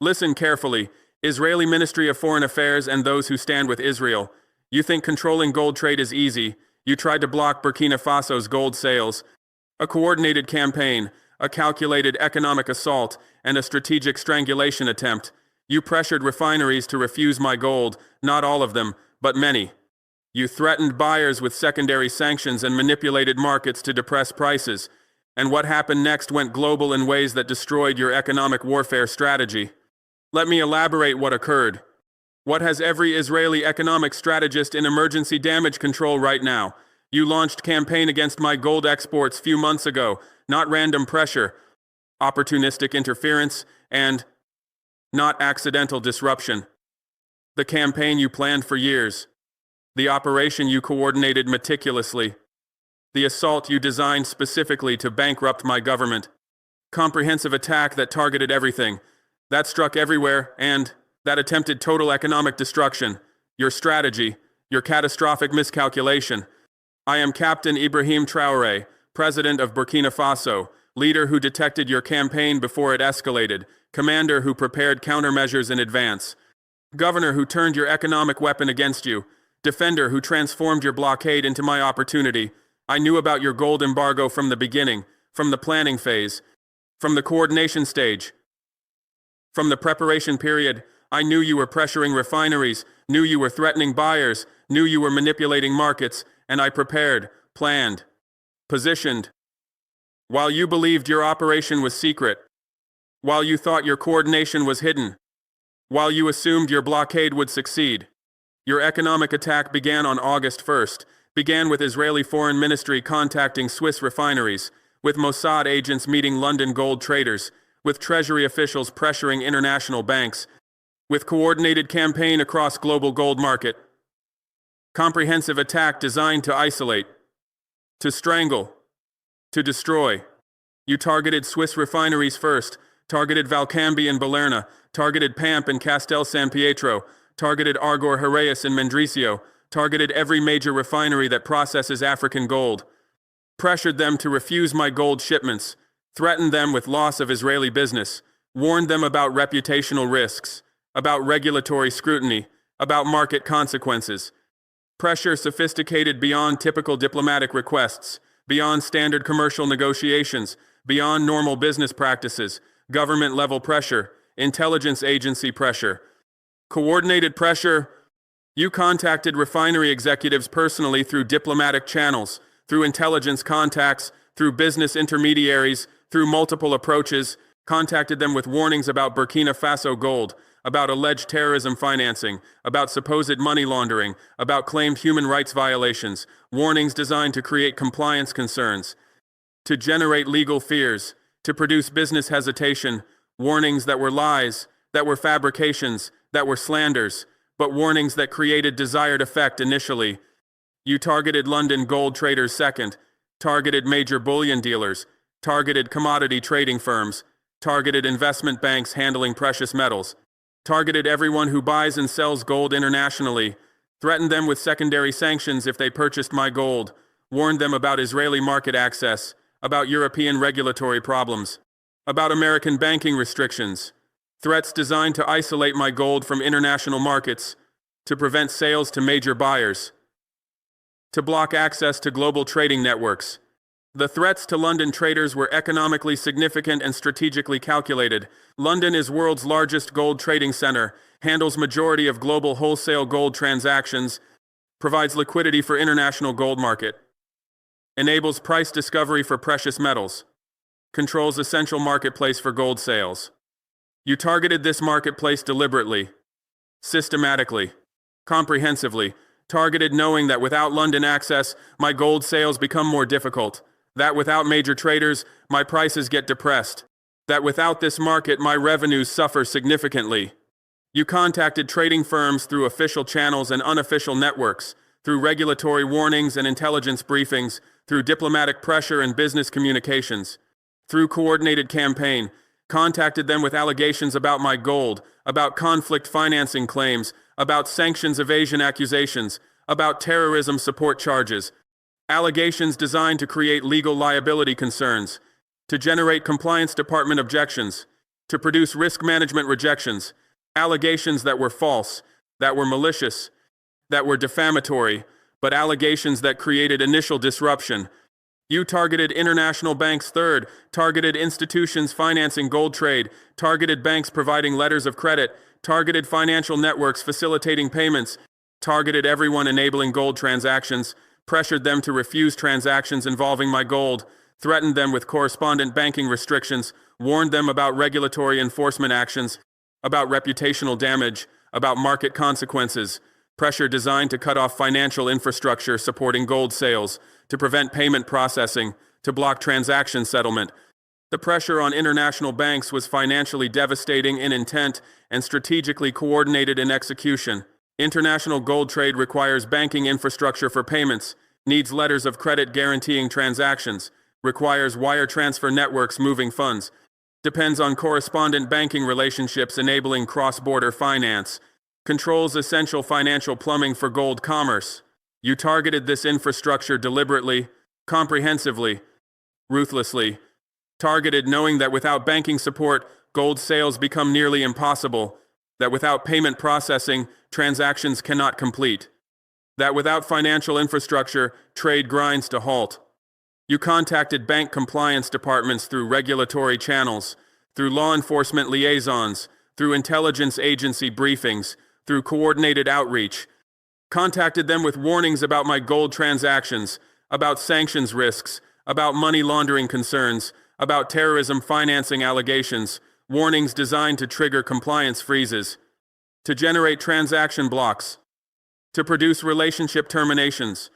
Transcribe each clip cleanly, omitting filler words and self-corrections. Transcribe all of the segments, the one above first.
Listen carefully, Israeli Ministry of Foreign Affairs and those who stand with Israel. You think controlling gold trade is easy. You tried to block Burkina Faso's gold sales. A coordinated campaign, a calculated economic assault, and a strategic strangulation attempt. You pressured refineries to refuse my gold, not all of them, but many. You threatened buyers with secondary sanctions and manipulated markets to depress prices. And what happened next went global in ways that destroyed your economic warfare strategy. Let me elaborate what occurred. What has every Israeli economic strategist in emergency damage control right now? You launched campaign against my gold exports few months ago, not random pressure, opportunistic interference, and not accidental disruption. The campaign you planned for years. The operation you coordinated meticulously. The assault you designed specifically to bankrupt my government. Comprehensive attack that targeted everything. That struck everywhere, and that attempted total economic destruction. Your strategy, your catastrophic miscalculation. I am Captain Ibrahim Traoré, President of Burkina Faso, leader who detected your campaign before it escalated, commander who prepared countermeasures in advance, governor who turned your economic weapon against you, defender who transformed your blockade into my opportunity. I knew about your gold embargo from the beginning, from the planning phase, from the coordination stage, from the preparation period. I knew you were pressuring refineries, knew you were threatening buyers, knew you were manipulating markets, and I prepared, planned, positioned. While you believed your operation was secret, while you thought your coordination was hidden, while you assumed your blockade would succeed, your economic attack began on August 1st, began with Israeli Foreign Ministry contacting Swiss refineries, with Mossad agents meeting London gold traders, with Treasury officials pressuring international banks, with coordinated campaign across global gold market. Comprehensive attack designed to isolate, to strangle, to destroy. You targeted Swiss refineries first, targeted Valcambi and Balerna, targeted PAMP and Castel San Pietro, targeted Argor Heraeus and Mendrisio, targeted every major refinery that processes African gold, pressured them to refuse my gold shipments, threatened them with loss of Israeli business, warned them about reputational risks, about regulatory scrutiny, about market consequences. Pressure sophisticated beyond typical diplomatic requests, beyond standard commercial negotiations, beyond normal business practices, government-level pressure, intelligence agency pressure. Coordinated pressure. You contacted refinery executives personally through diplomatic channels, through intelligence contacts, through business intermediaries, through multiple approaches, contacted them with warnings about Burkina Faso gold, about alleged terrorism financing, about supposed money laundering, about claimed human rights violations, warnings designed to create compliance concerns, to generate legal fears, to produce business hesitation, warnings that were lies, that were fabrications, that were slanders, but warnings that created desired effect initially. You targeted London gold traders second, targeted major bullion dealers, targeted commodity trading firms, targeted investment banks handling precious metals, targeted everyone who buys and sells gold internationally, threatened them with secondary sanctions if they purchased my gold, warned them about Israeli market access, about European regulatory problems, about American banking restrictions, threats designed to isolate my gold from international markets, to prevent sales to major buyers, to block access to global trading networks. The threats to London traders were economically significant and strategically calculated. London is world's largest gold trading center, handles majority of global wholesale gold transactions, provides liquidity for international gold market, enables price discovery for precious metals, controls essential marketplace for gold sales. You targeted this marketplace deliberately, systematically, comprehensively, targeted knowing that without London access, my gold sales become more difficult, that without major traders, my prices get depressed, that without this market, my revenues suffer significantly. You contacted trading firms through official channels and unofficial networks, through regulatory warnings and intelligence briefings, through diplomatic pressure and business communications, through coordinated campaign, contacted them with allegations about my gold, about conflict financing claims, about sanctions evasion accusations, about terrorism support charges, allegations designed to create legal liability concerns, to generate compliance department objections, to produce risk management rejections, allegations that were false, that were malicious, that were defamatory, but allegations that created initial disruption. You targeted international banks third, targeted institutions financing gold trade, targeted banks providing letters of credit, targeted financial networks facilitating payments, targeted everyone enabling gold transactions, pressured them to refuse transactions involving my gold, threatened them with correspondent banking restrictions, warned them about regulatory enforcement actions, about reputational damage, about market consequences, pressure designed to cut off financial infrastructure supporting gold sales, to prevent payment processing, to block transaction settlement. The pressure on international banks was financially devastating in intent and strategically coordinated in execution. International gold trade requires banking infrastructure for payments, needs letters of credit guaranteeing transactions, requires wire transfer networks moving funds, depends on correspondent banking relationships enabling cross-border finance, controls essential financial plumbing for gold commerce. You targeted this infrastructure deliberately, comprehensively, ruthlessly, targeted knowing that without banking support, gold sales become nearly impossible, that without payment processing, transactions cannot complete, that without financial infrastructure, trade grinds to halt. You contacted bank compliance departments through regulatory channels, through law enforcement liaisons, through intelligence agency briefings, through coordinated outreach, contacted them with warnings about my gold transactions, about sanctions risks, about money laundering concerns, about terrorism financing allegations, warnings designed to trigger compliance freezes, to generate transaction blocks, to produce relationship terminations,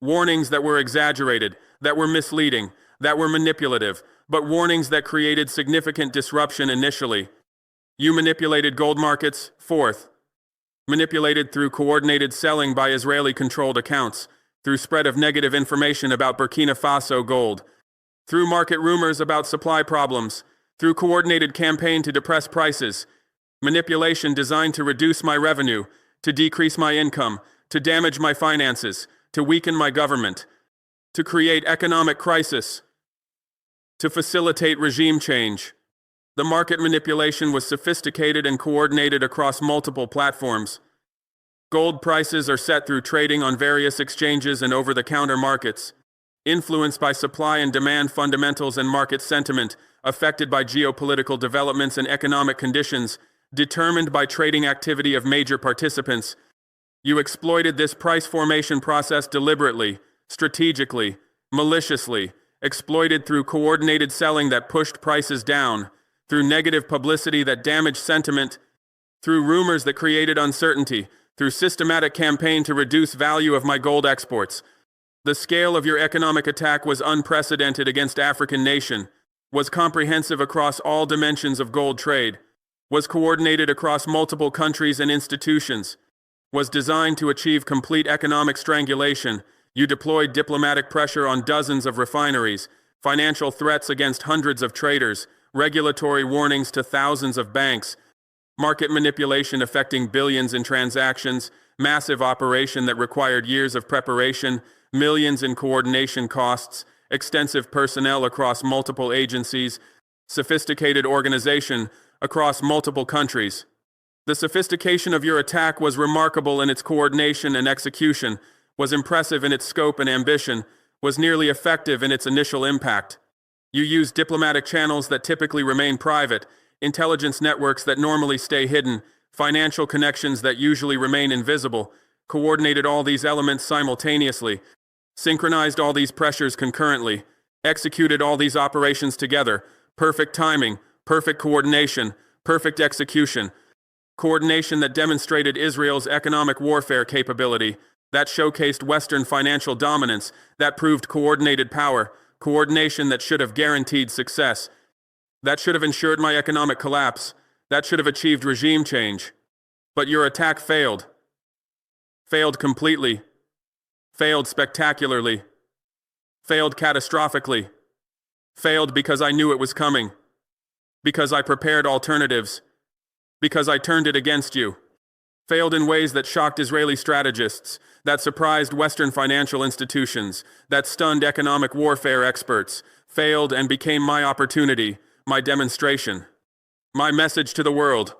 warnings that were exaggerated, that were misleading, that were manipulative, but warnings that created significant disruption initially. You manipulated gold markets, fourth, manipulated through coordinated selling by Israeli-controlled accounts, through spread of negative information about Burkina Faso gold, through market rumors about supply problems, through coordinated campaign to depress prices, manipulation designed to reduce my revenue, to decrease my income, to damage my finances, to weaken my government, to create economic crisis, to facilitate regime change. The market manipulation was sophisticated and coordinated across multiple platforms. Gold prices are set through trading on various exchanges and over-the-counter markets, influenced by supply and demand fundamentals and market sentiment, affected by geopolitical developments and economic conditions, determined by trading activity of major participants. You exploited this price formation process deliberately, strategically, maliciously, exploited through coordinated selling that pushed prices down, through negative publicity that damaged sentiment, through rumors that created uncertainty, through systematic campaign to reduce value of my gold exports. The scale of your economic attack was unprecedented against African nation, was comprehensive across all dimensions of gold trade, was coordinated across multiple countries and institutions, was designed to achieve complete economic strangulation. You deployed diplomatic pressure on dozens of refineries, financial threats against hundreds of traders, regulatory warnings to thousands of banks, market manipulation affecting billions in transactions, massive operation that required years of preparation, millions in coordination costs, extensive personnel across multiple agencies, sophisticated organization across multiple countries. The sophistication of your attack was remarkable in its coordination and execution, was impressive in its scope and ambition, was nearly effective in its initial impact. You used diplomatic channels that typically remain private, intelligence networks that normally stay hidden, financial connections that usually remain invisible, coordinated all these elements simultaneously, synchronized all these pressures concurrently, executed all these operations together, perfect timing, perfect coordination, perfect execution, coordination that demonstrated Israel's economic warfare capability, that showcased Western financial dominance, that proved coordinated power, coordination that should have guaranteed success, that should have ensured my economic collapse, that should have achieved regime change. But your attack failed. Failed completely. Failed spectacularly. Failed catastrophically. Failed because I knew it was coming. Because I prepared alternatives. Because I turned it against you. Failed in ways that shocked Israeli strategists, that surprised Western financial institutions, that stunned economic warfare experts, failed and became my opportunity, my demonstration. My message to the world.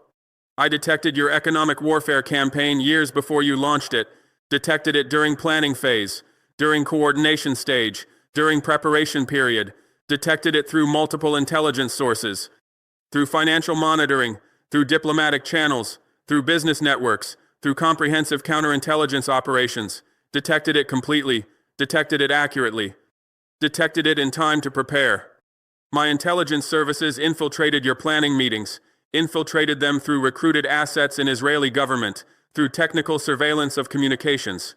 I detected your economic warfare campaign years before you launched it, detected it during planning phase, during coordination stage, during preparation period, detected it through multiple intelligence sources, through financial monitoring, through diplomatic channels, through business networks, through comprehensive counterintelligence operations, detected it completely, detected it accurately, detected it in time to prepare. My intelligence services infiltrated your planning meetings, infiltrated them through recruited assets in Israeli government, through technical surveillance of communications,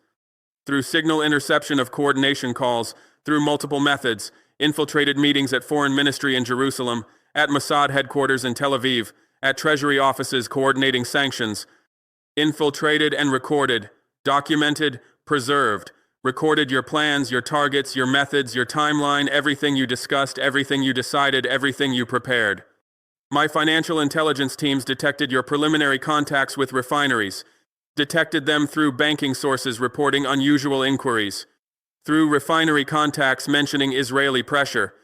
through signal interception of coordination calls, through multiple methods, infiltrated meetings at Foreign Ministry in Jerusalem, at Mossad headquarters in Tel Aviv, at Treasury offices coordinating sanctions, infiltrated and recorded, documented, preserved, recorded your plans, your targets, your methods, your timeline, everything you discussed, everything you decided, everything you prepared. My financial intelligence teams detected your preliminary contacts with refineries, detected them through banking sources reporting unusual inquiries, through refinery contacts mentioning Israeli pressure,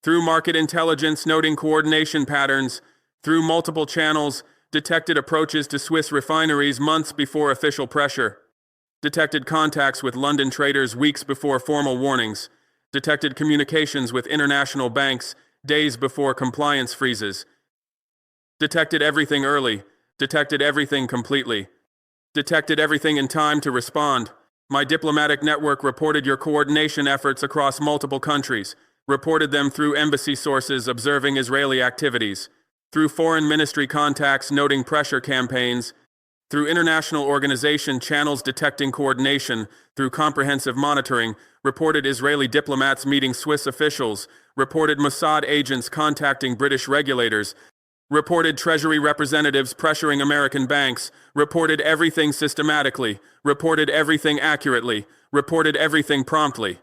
through market intelligence noting coordination patterns, through multiple channels, detected approaches to Swiss refineries months before official pressure, detected contacts with London traders weeks before formal warnings, detected communications with international banks days before compliance freezes, detected everything early, detected everything completely, detected everything in time to respond. My diplomatic network reported your coordination efforts across multiple countries, reported them through embassy sources observing Israeli activities, through foreign ministry contacts noting pressure campaigns, through international organization channels detecting coordination, through comprehensive monitoring, reported Israeli diplomats meeting Swiss officials, reported Mossad agents contacting British regulators, reported Treasury representatives pressuring American banks, reported everything systematically, reported everything accurately, reported everything promptly.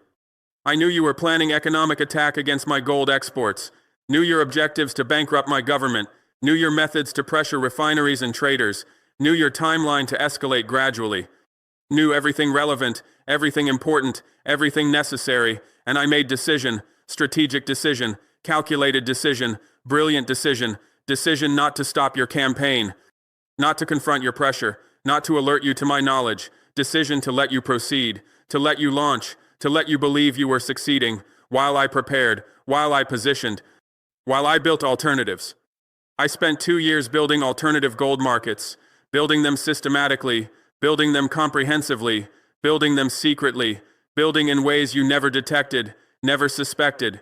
I knew you were planning economic attack against my gold exports, knew your objectives to bankrupt my government, knew your methods to pressure refineries and traders, knew your timeline to escalate gradually, knew everything relevant, everything important, everything necessary, and I made decision, strategic decision, calculated decision, brilliant decision, decision not to stop your campaign, not to confront your pressure, not to alert you to my knowledge, decision to let you proceed, to let you launch, to let you believe you were succeeding, while I prepared, while I positioned, while I built alternatives. I spent 2 years building alternative gold markets, building them systematically, building them comprehensively, building them secretly, building in ways you never detected, never suspected,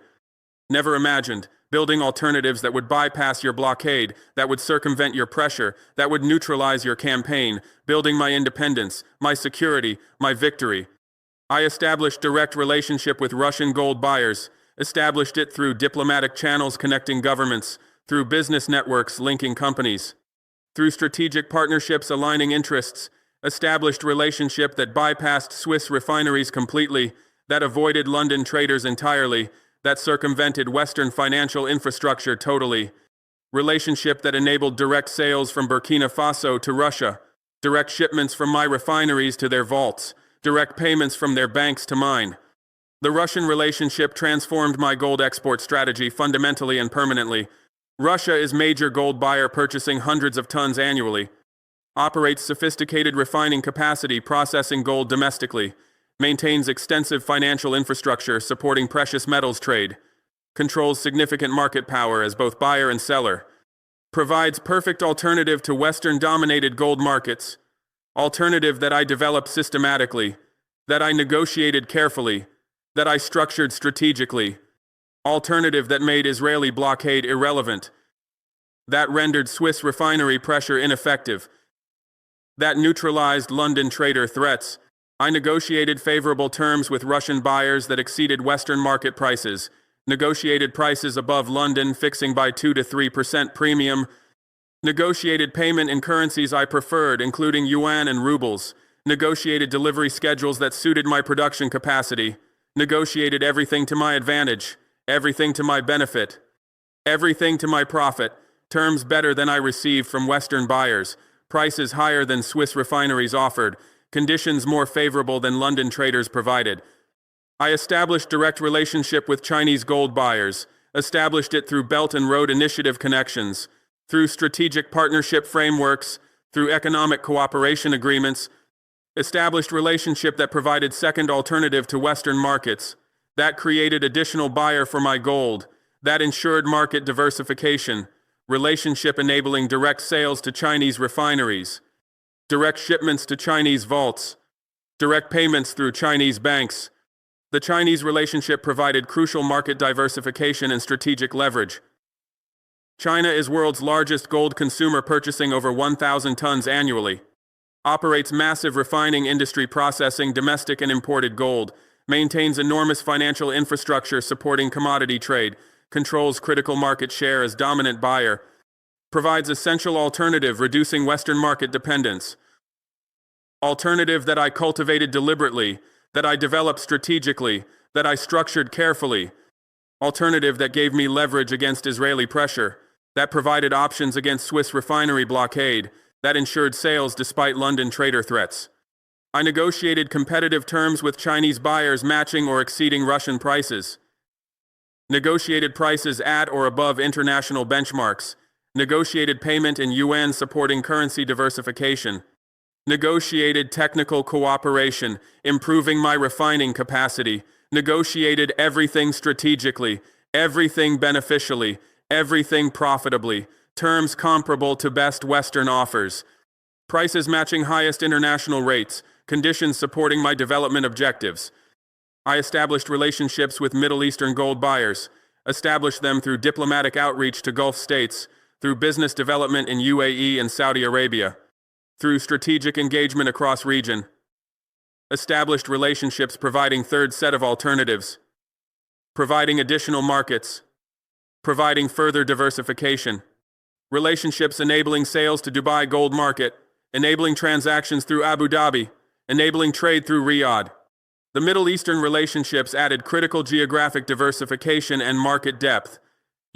never imagined, building alternatives that would bypass your blockade, that would circumvent your pressure, that would neutralize your campaign, building my independence, my security, my victory. I established direct relationship with Russian gold buyers, established it through diplomatic channels connecting governments, through business networks linking companies, through strategic partnerships aligning interests, established relationship that bypassed Swiss refineries completely, that avoided London traders entirely, that circumvented Western financial infrastructure totally, relationship that enabled direct sales from Burkina Faso to Russia, direct shipments from my refineries to their vaults, direct payments from their banks to mine. The Russian relationship transformed my gold export strategy fundamentally and permanently. Russia is major gold buyer purchasing hundreds of tons annually, operates sophisticated refining capacity processing gold domestically, maintains extensive financial infrastructure supporting precious metals trade, controls significant market power as both buyer and seller, provides perfect alternative to Western-dominated gold markets, alternative that I developed systematically, that I negotiated carefully, that I structured strategically, alternative that made Israeli blockade irrelevant, that rendered Swiss refinery pressure ineffective, that neutralized London trader threats. I negotiated favorable terms with Russian buyers that exceeded Western market prices, negotiated prices above London fixing by 2 to 3% premium, negotiated payment in currencies I preferred including yuan and rubles, negotiated delivery schedules that suited my production capacity, negotiated everything to my advantage, everything to my benefit, everything to my profit, terms better than I received from Western buyers, prices higher than Swiss refineries offered, conditions more favorable than London traders provided. I established direct relationship with Chinese gold buyers, established it through Belt and Road Initiative connections, through strategic partnership frameworks, through economic cooperation agreements, established relationship that provided second alternative to Western markets, that created additional buyer for my gold, that ensured market diversification, relationship enabling direct sales to Chinese refineries, direct shipments to Chinese vaults, direct payments through Chinese banks. The Chinese relationship provided crucial market diversification and strategic leverage. China is world's largest gold consumer, purchasing over 1,000 tons annually. Operates massive refining industry processing domestic and imported gold, maintains enormous financial infrastructure supporting commodity trade, controls critical market share as dominant buyer, provides essential alternative reducing Western market dependence. Alternative that I cultivated deliberately, that I developed strategically, that I structured carefully. Alternative that gave me leverage against Israeli pressure, that provided options against Swiss refinery blockade, that ensured sales despite London trader threats. I negotiated competitive terms with Chinese buyers matching or exceeding Russian prices. Negotiated prices at or above international benchmarks. Negotiated payment in yuan supporting currency diversification. Negotiated technical cooperation, improving my refining capacity. Negotiated everything strategically, everything beneficially, everything profitably. Terms comparable to best Western offers. Prices matching highest international rates. Conditions supporting my development objectives. I established relationships with Middle Eastern gold buyers. Established them through diplomatic outreach to Gulf states, through business development in UAE and Saudi Arabia, through strategic engagement across region. Established relationships providing third set of alternatives. Providing additional markets. Providing further diversification. Relationships enabling sales to Dubai gold market, enabling transactions through Abu Dhabi, enabling trade through Riyadh. The Middle Eastern relationships added critical geographic diversification and market depth.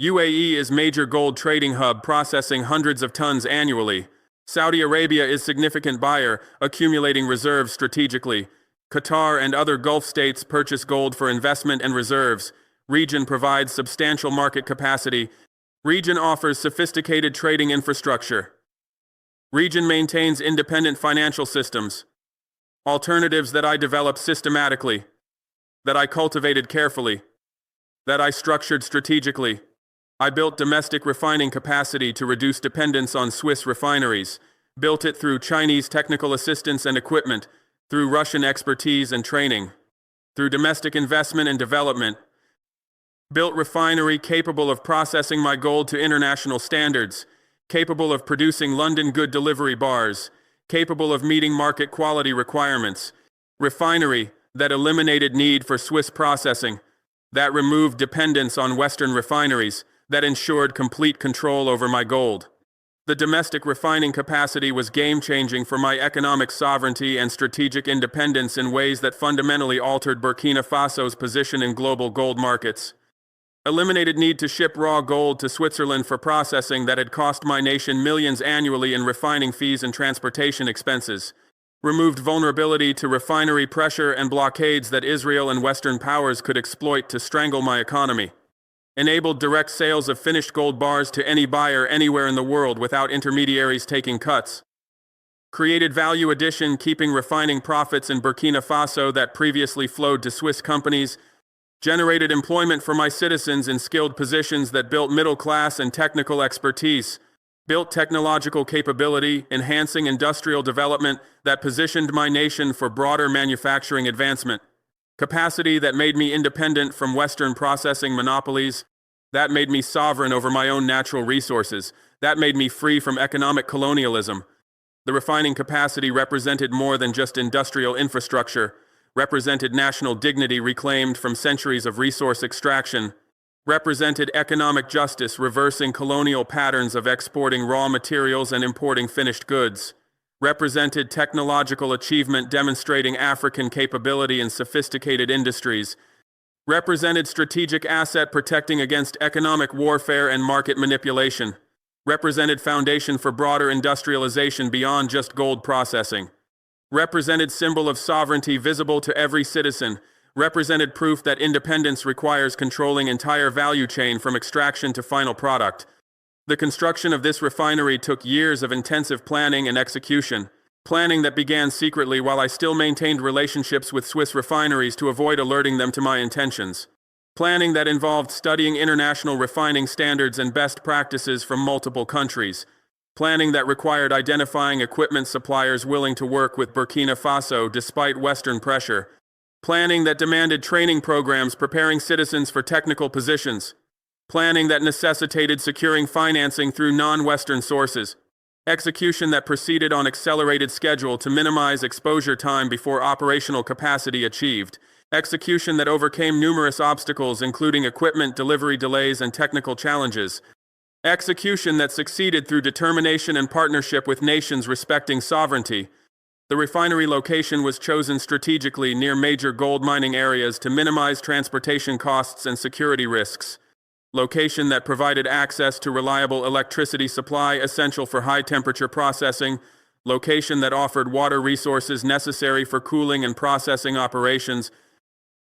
UAE is major gold trading hub, processing hundreds of tons annually. Saudi Arabia is significant buyer, accumulating reserves strategically. Qatar and other Gulf states purchase gold for investment and reserves. Region provides substantial market capacity. Region offers sophisticated trading infrastructure. Region maintains independent financial systems. Alternatives that I developed systematically, that I cultivated carefully, that I structured strategically. I built domestic refining capacity to reduce dependence on Swiss refineries, built it through Chinese technical assistance and equipment, through Russian expertise and training, through domestic investment and development. Built refinery capable of processing my gold to international standards, capable of producing London good delivery bars, capable of meeting market quality requirements. Refinery that eliminated need for Swiss processing, that removed dependence on Western refineries, that ensured complete control over my gold. The domestic refining capacity was game-changing for my economic sovereignty and strategic independence in ways that fundamentally altered Burkina Faso's position in global gold markets. Eliminated need to ship raw gold to Switzerland for processing that had cost my nation millions annually in refining fees and transportation expenses. Removed vulnerability to refinery pressure and blockades that Israel and Western powers could exploit to strangle my economy. Enabled direct sales of finished gold bars to any buyer anywhere in the world without intermediaries taking cuts. Created value addition, keeping refining profits in Burkina Faso that previously flowed to Swiss companies. Generated employment for my citizens in skilled positions that built middle class and technical expertise. Built technological capability, enhancing industrial development that positioned my nation for broader manufacturing advancement. Capacity that made me independent from Western processing monopolies. That made me sovereign over my own natural resources. That made me free from economic colonialism. The refining capacity represented more than just industrial infrastructure. Represented national dignity reclaimed from centuries of resource extraction, represented economic justice reversing colonial patterns of exporting raw materials and importing finished goods, represented technological achievement demonstrating African capability in sophisticated industries, represented strategic asset protecting against economic warfare and market manipulation, represented foundation for broader industrialization beyond just gold processing. Represented symbol of sovereignty visible to every citizen, represented proof that independence requires controlling entire value chain from extraction to final product. The construction of this refinery took years of intensive planning and execution, planning that began secretly while I still maintained relationships with Swiss refineries to avoid alerting them to my intentions. Planning that involved studying international refining standards and best practices from multiple countries. Planning that required identifying equipment suppliers willing to work with Burkina Faso despite Western pressure. Planning that demanded training programs preparing citizens for technical positions. Planning that necessitated securing financing through non-Western sources. Execution that proceeded on accelerated schedule to minimize exposure time before operational capacity achieved. Execution that overcame numerous obstacles including equipment delivery delays and technical challenges. Execution that succeeded through determination and partnership with nations respecting sovereignty. The refinery location was chosen strategically near major gold mining areas to minimize transportation costs and security risks. Location that provided access to reliable electricity supply essential for high-temperature processing. Location that offered water resources necessary for cooling and processing operations.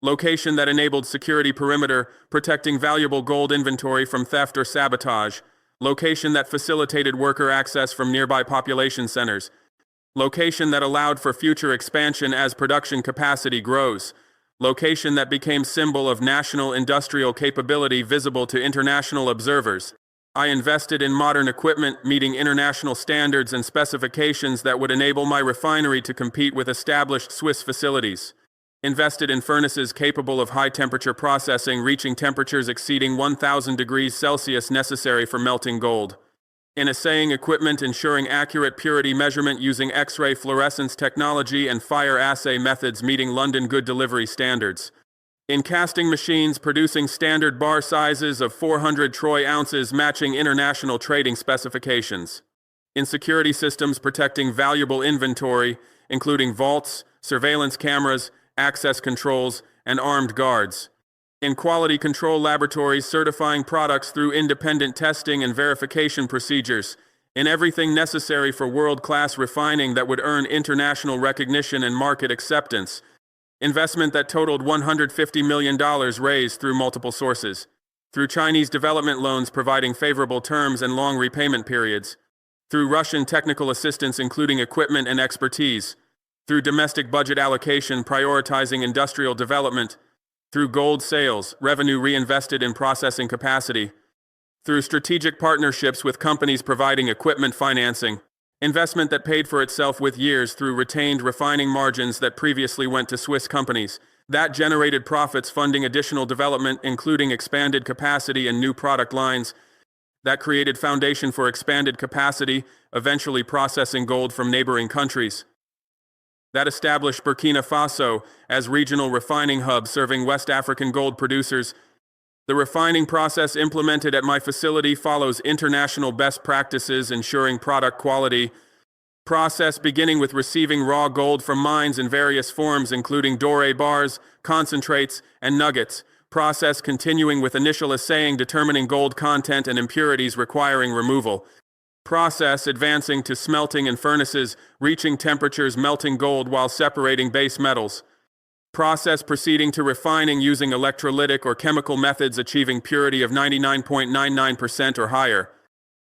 Location that enabled security perimeter, protecting valuable gold inventory from theft or sabotage. Location that facilitated worker access from nearby population centers. Location that allowed for future expansion as production capacity grows. Location that became symbol of national industrial capability visible to international observers. I invested in modern equipment meeting international standards and specifications that would enable my refinery to compete with established Swiss facilities. Invested in furnaces capable of high-temperature processing reaching temperatures exceeding 1,000 degrees Celsius necessary for melting gold. In assaying equipment ensuring accurate purity measurement using X-ray fluorescence technology and fire assay methods meeting London good delivery standards. In casting machines producing standard bar sizes of 400 troy ounces matching international trading specifications. In security systems protecting valuable inventory, including vaults, surveillance cameras, access controls, and armed guards. In quality control laboratories certifying products through independent testing and verification procedures. In everything necessary for world-class refining that would earn international recognition and market acceptance. Investment that totaled $150 million raised through multiple sources. Through Chinese development loans providing favorable terms and long repayment periods. Through Russian technical assistance including equipment and expertise. Through domestic budget allocation prioritizing industrial development. Through gold sales, revenue reinvested in processing capacity. Through strategic partnerships with companies providing equipment financing. Investment that paid for itself with years through retained refining margins that previously went to Swiss companies. That generated profits funding additional development including expanded capacity and new product lines. That created foundation for expanded capacity, eventually processing gold from neighboring countries. That established Burkina Faso as regional refining hub serving West African gold producers. The refining process implemented at my facility follows international best practices ensuring product quality. Process beginning with receiving raw gold from mines in various forms including doré bars, concentrates, and nuggets. Process continuing with initial assaying determining gold content and impurities requiring removal. Process advancing to smelting in furnaces, reaching temperatures melting gold while separating base metals. Process proceeding to refining using electrolytic or chemical methods achieving purity of 99.99% or higher.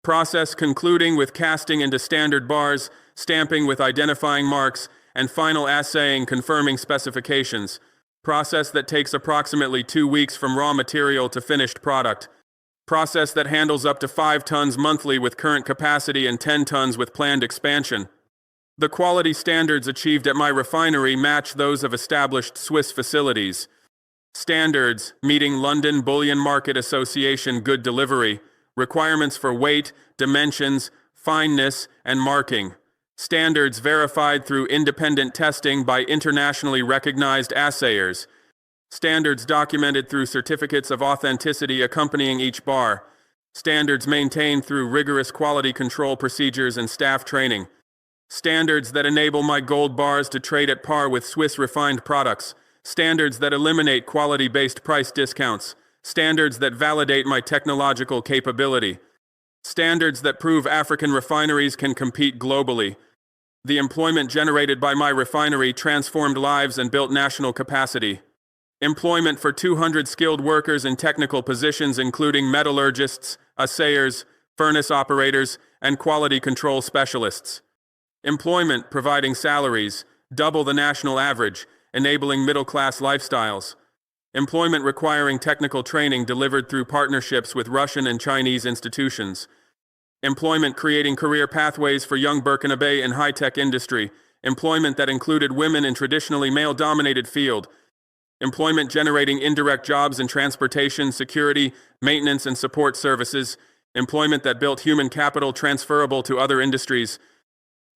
Process concluding with casting into standard bars, stamping with identifying marks, and final assaying confirming specifications. Process that takes approximately 2 weeks from raw material to finished product. Process that handles up to 5 tons monthly with current capacity and 10 tons with planned expansion. The quality standards achieved at my refinery match those of established Swiss facilities. Standards meeting London Bullion Market Association good delivery, requirements for weight, dimensions, fineness, and marking. Standards verified through independent testing by internationally recognized assayers. Standards documented through certificates of authenticity accompanying each bar. Standards maintained through rigorous quality control procedures and staff training. Standards that enable my gold bars to trade at par with Swiss refined products. Standards that eliminate quality-based price discounts. Standards that validate my technological capability. Standards that prove African refineries can compete globally. The employment generated by my refinery transformed lives and built national capacity. Employment for 200 skilled workers in technical positions including metallurgists, assayers, furnace operators, and quality control specialists. Employment providing salaries double the national average, enabling middle-class lifestyles. Employment requiring technical training delivered through partnerships with Russian and Chinese institutions. Employment creating career pathways for young Burkina Faso in high-tech industry. Employment that included women in traditionally male-dominated field. Employment generating indirect jobs in transportation, security, maintenance, and support services. Employment that built human capital transferable to other industries.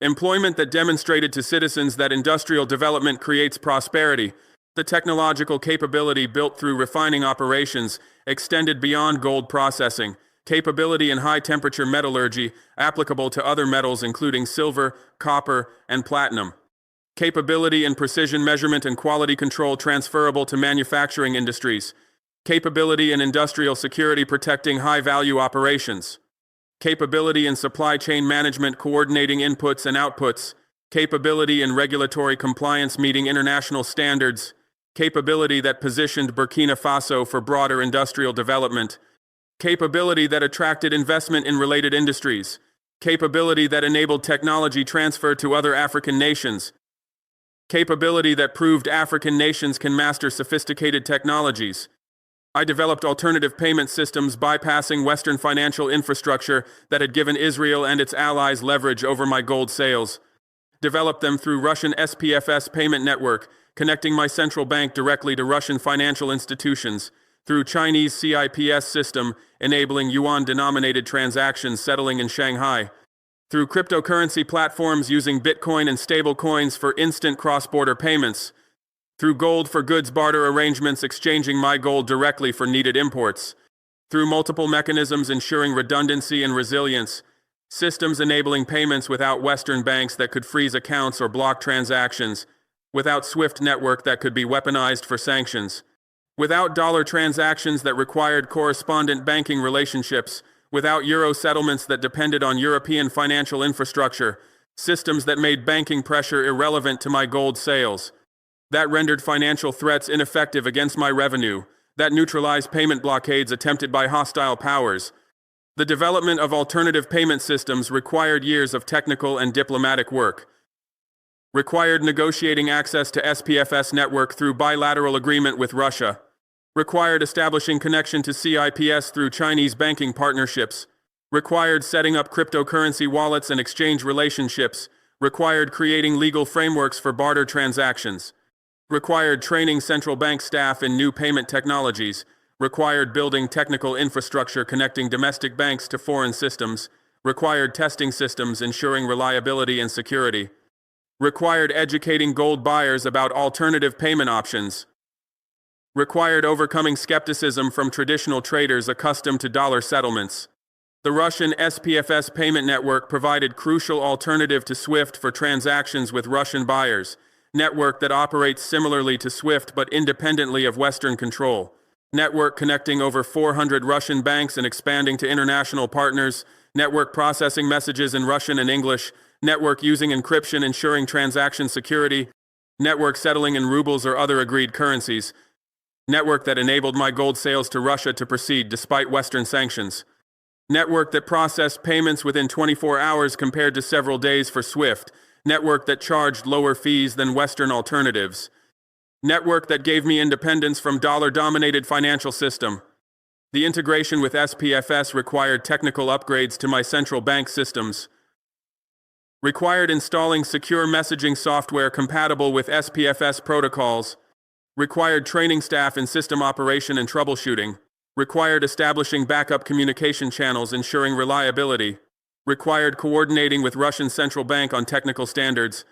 Employment that demonstrated to citizens that industrial development creates prosperity. The technological capability built through refining operations extended beyond gold processing. Capability in high-temperature metallurgy applicable to other metals including silver, copper, and platinum. Capability in precision measurement and quality control transferable to manufacturing industries. Capability in industrial security protecting high-value operations. Capability in supply chain management coordinating inputs and outputs. Capability in regulatory compliance meeting international standards. Capability that positioned Burkina Faso for broader industrial development. Capability that attracted investment in related industries. Capability that enabled technology transfer to other African nations. Capability that proved African nations can master sophisticated technologies. I developed alternative payment systems bypassing Western financial infrastructure that had given Israel and its allies leverage over my gold sales. Developed them through Russian SPFS payment network, connecting my central bank directly to Russian financial institutions. Through Chinese CIPS system, enabling yuan-denominated transactions settling in Shanghai. Through cryptocurrency platforms using Bitcoin and stablecoins for instant cross-border payments. Through gold for goods barter arrangements exchanging my gold directly for needed imports. Through multiple mechanisms ensuring redundancy and resilience. Systems enabling payments without Western banks that could freeze accounts or block transactions. Without SWIFT network that could be weaponized for sanctions. Without dollar transactions that required correspondent banking relationships. Without euro settlements that depended on European financial infrastructure. Systems that made banking pressure irrelevant to my gold sales. That rendered financial threats ineffective against my revenue. That neutralized payment blockades attempted by hostile powers. The development of alternative payment systems required years of technical and diplomatic work. Required negotiating access to SPFS network through bilateral agreement with Russia. Required establishing connection to CIPS through Chinese banking partnerships. Required setting up cryptocurrency wallets and exchange relationships. Required creating legal frameworks for barter transactions. Required training central bank staff in new payment technologies. Required building technical infrastructure connecting domestic banks to foreign systems. Required testing systems ensuring reliability and security. Required educating gold buyers about alternative payment options. Required overcoming skepticism from traditional traders accustomed to dollar settlements. The Russian SPFS payment network provided crucial alternative to SWIFT for transactions with Russian buyers. Network that operates similarly to SWIFT but independently of Western control. Network connecting over 400 Russian banks and expanding to international partners. Network processing messages in Russian and English. Network using encryption ensuring transaction security. Network settling in rubles or other agreed currencies. Network that enabled my gold sales to Russia to proceed despite Western sanctions. Network that processed payments within 24 hours compared to several days for SWIFT. Network that charged lower fees than Western alternatives. Network that gave me independence from dollar-dominated financial system. The integration with SPFS required technical upgrades to my central bank systems. Required installing secure messaging software compatible with SPFS protocols. Required training staff in system operation and troubleshooting. Required establishing backup communication channels ensuring reliability. Required coordinating with Russian central bank on technical standards.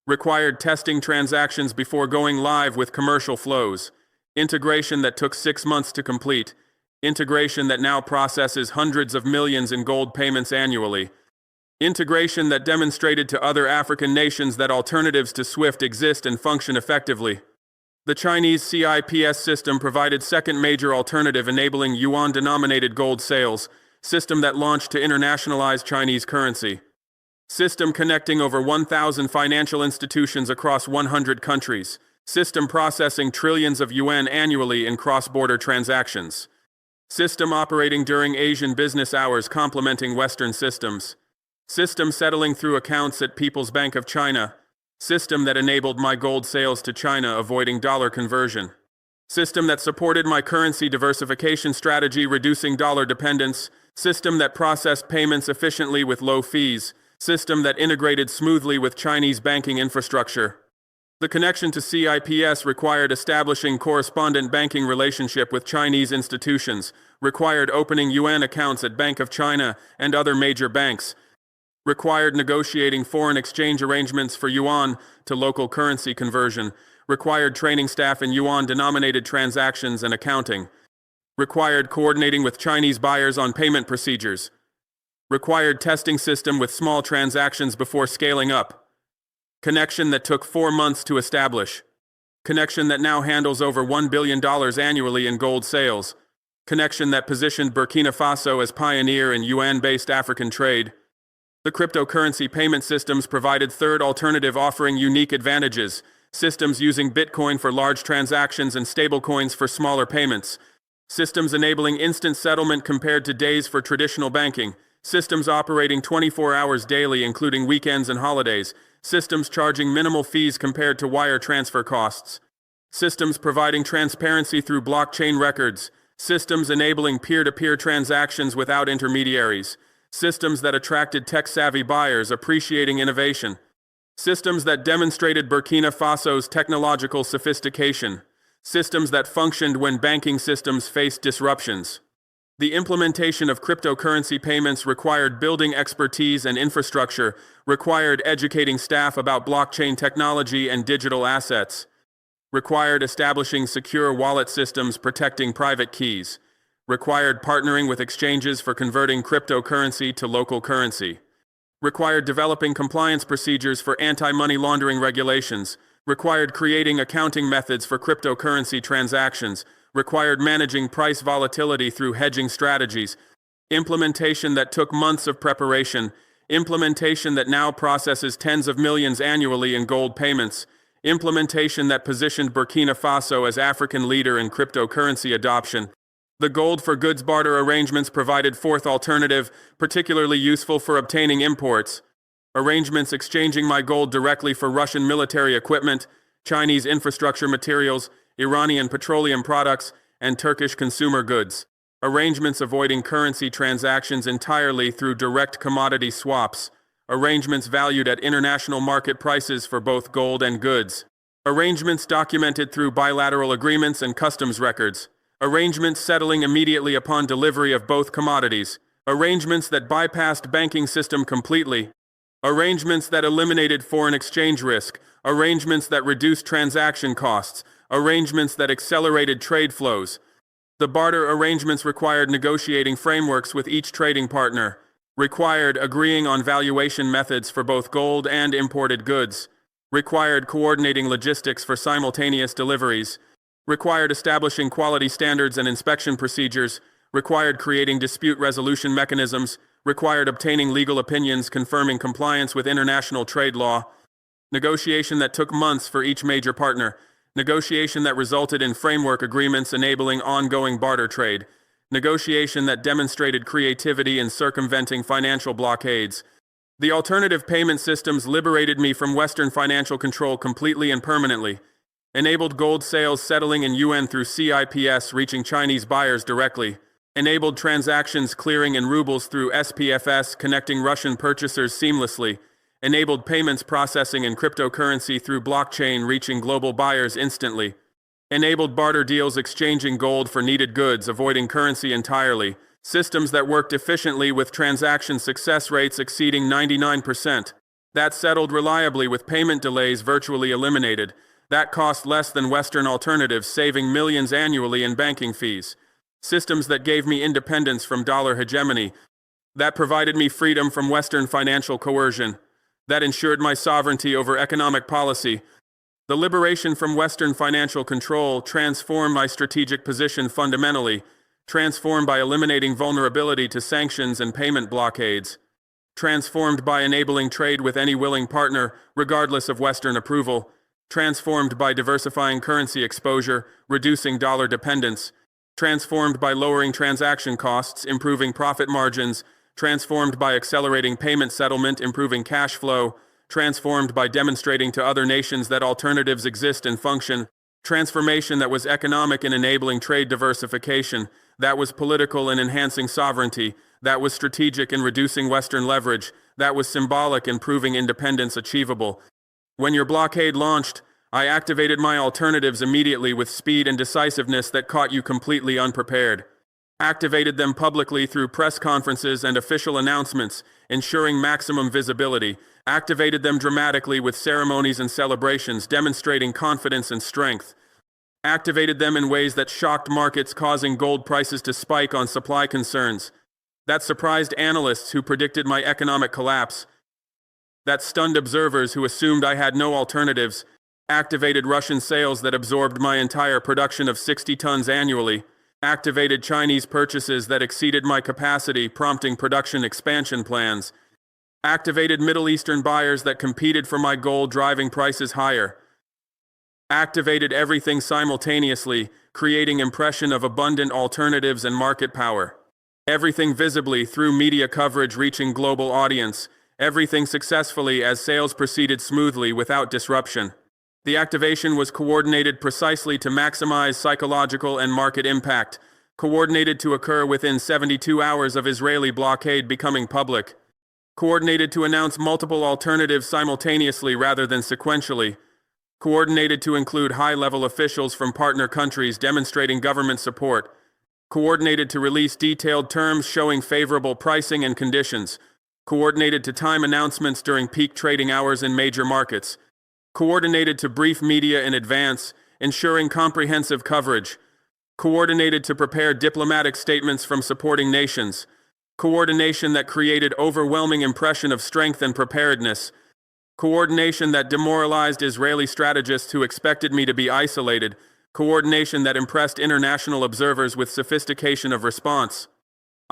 Required testing transactions before going live with commercial flows. Integration that took 6 months to complete. Integration that now processes hundreds of millions in gold payments annually. Integration that demonstrated to other African nations that alternatives to SWIFT exist and function effectively. The Chinese CIPS system provided second major alternative enabling yuan-denominated gold sales. System that launched to internationalize Chinese currency. System connecting over 1,000 financial institutions across 100 countries. System processing trillions of yuan annually in cross-border transactions. System operating during Asian business hours complementing Western systems. System settling through accounts at People's Bank of China. System that enabled my gold sales to China avoiding dollar conversion. System that supported my currency diversification strategy reducing dollar dependence. System that processed payments efficiently with low fees. System that integrated smoothly with Chinese banking infrastructure. The connection to CIPS required establishing correspondent banking relationship with Chinese institutions, required opening yuan accounts at Bank of China and other major banks, required negotiating foreign exchange arrangements for yuan to local currency conversion, required training staff in yuan-denominated transactions and accounting, required coordinating with Chinese buyers on payment procedures, required testing system with small transactions before scaling up, connection that took 4 months to establish, connection that now handles over $1 billion annually in gold sales, connection that positioned Burkina Faso as pioneer in yuan-based African trade. The cryptocurrency payment systems provided third alternative offering unique advantages, systems using Bitcoin for large transactions and stablecoins for smaller payments, systems enabling instant settlement compared to days for traditional banking, systems operating 24 hours daily including weekends and holidays, systems charging minimal fees compared to wire transfer costs, systems providing transparency through blockchain records, systems enabling peer-to-peer transactions without intermediaries, systems that attracted tech-savvy buyers appreciating innovation, systems that demonstrated Burkina Faso's technological sophistication, systems that functioned when banking systems faced disruptions. The implementation of cryptocurrency payments required building expertise and infrastructure, required educating staff about blockchain technology and digital assets, required establishing secure wallet systems protecting private keys, required partnering with exchanges for converting cryptocurrency to local currency, required developing compliance procedures for anti-money laundering regulations, required creating accounting methods for cryptocurrency transactions, required managing price volatility through hedging strategies, implementation that took months of preparation, implementation that now processes tens of millions annually in gold payments, implementation that positioned Burkina Faso as African leader in cryptocurrency adoption. The gold for goods barter arrangements provided fourth alternative, particularly useful for obtaining imports. Arrangements exchanging my gold directly for Russian military equipment, Chinese infrastructure materials, Iranian petroleum products, and Turkish consumer goods. Arrangements avoiding currency transactions entirely through direct commodity swaps. Arrangements valued at international market prices for both gold and goods. Arrangements documented through bilateral agreements and customs records. Arrangements settling immediately upon delivery of both commodities. Arrangements that bypassed banking system completely. Arrangements that eliminated foreign exchange risk. Arrangements that reduced transaction costs. Arrangements that accelerated trade flows. The barter arrangements required negotiating frameworks with each trading partner, required agreeing on valuation methods for both gold and imported goods, required coordinating logistics for simultaneous deliveries, required establishing quality standards and inspection procedures, required creating dispute resolution mechanisms, required obtaining legal opinions confirming compliance with international trade law, negotiation that took months for each major partner, negotiation that resulted in framework agreements enabling ongoing barter trade, negotiation that demonstrated creativity in circumventing financial blockades. The alternative payment systems liberated me from Western financial control completely and permanently, enabled gold sales settling in yuan through CIPS reaching Chinese buyers directly, enabled transactions clearing in rubles through SPFS connecting Russian purchasers seamlessly, enabled payments processing in cryptocurrency through blockchain reaching global buyers instantly, enabled barter deals exchanging gold for needed goods avoiding currency entirely, systems that worked efficiently with transaction success rates exceeding 99%, that settled reliably with payment delays virtually eliminated, that cost less than Western alternatives saving millions annually in banking fees, systems that gave me independence from dollar hegemony, that provided me freedom from Western financial coercion, that ensured my sovereignty over economic policy. The liberation from Western financial control transformed my strategic position fundamentally, transformed by eliminating vulnerability to sanctions and payment blockades, transformed by enabling trade with any willing partner, regardless of Western approval, transformed by diversifying currency exposure, reducing dollar dependence, transformed by lowering transaction costs, improving profit margins, transformed by accelerating payment settlement, improving cash flow, transformed by demonstrating to other nations that alternatives exist and function, transformation that was economic in enabling trade diversification, that was political in enhancing sovereignty, that was strategic in reducing Western leverage, that was symbolic in proving independence achievable. When your blockade launched, I activated my alternatives immediately with speed and decisiveness that caught you completely unprepared. Activated them publicly through press conferences and official announcements, ensuring maximum visibility. Activated them dramatically with ceremonies and celebrations, demonstrating confidence and strength. Activated them in ways that shocked markets, causing gold prices to spike on supply concerns. That surprised analysts who predicted my economic collapse. That stunned observers who assumed I had no alternatives. Activated Russian sales that absorbed my entire production of 60 tons annually. Activated Chinese purchases that exceeded my capacity, prompting production expansion plans. Activated Middle Eastern buyers that competed for my gold, driving prices higher. Activated everything simultaneously, creating impression of abundant alternatives and market power. Everything visibly through media coverage reaching global audience. Everything successfully as sales proceeded smoothly without disruption. The activation was coordinated precisely to maximize psychological and market impact, coordinated to occur within 72 hours of Israeli blockade becoming public, coordinated to announce multiple alternatives simultaneously rather than sequentially, coordinated to include high-level officials from partner countries demonstrating government support, coordinated to release detailed terms showing favorable pricing and conditions, coordinated to time announcements during peak trading hours in major markets, coordinated to brief media in advance, ensuring comprehensive coverage, coordinated to prepare diplomatic statements from supporting nations, coordination that created overwhelming impression of strength and preparedness, coordination that demoralized Israeli strategists who expected me to be isolated, coordination that impressed international observers with sophistication of response.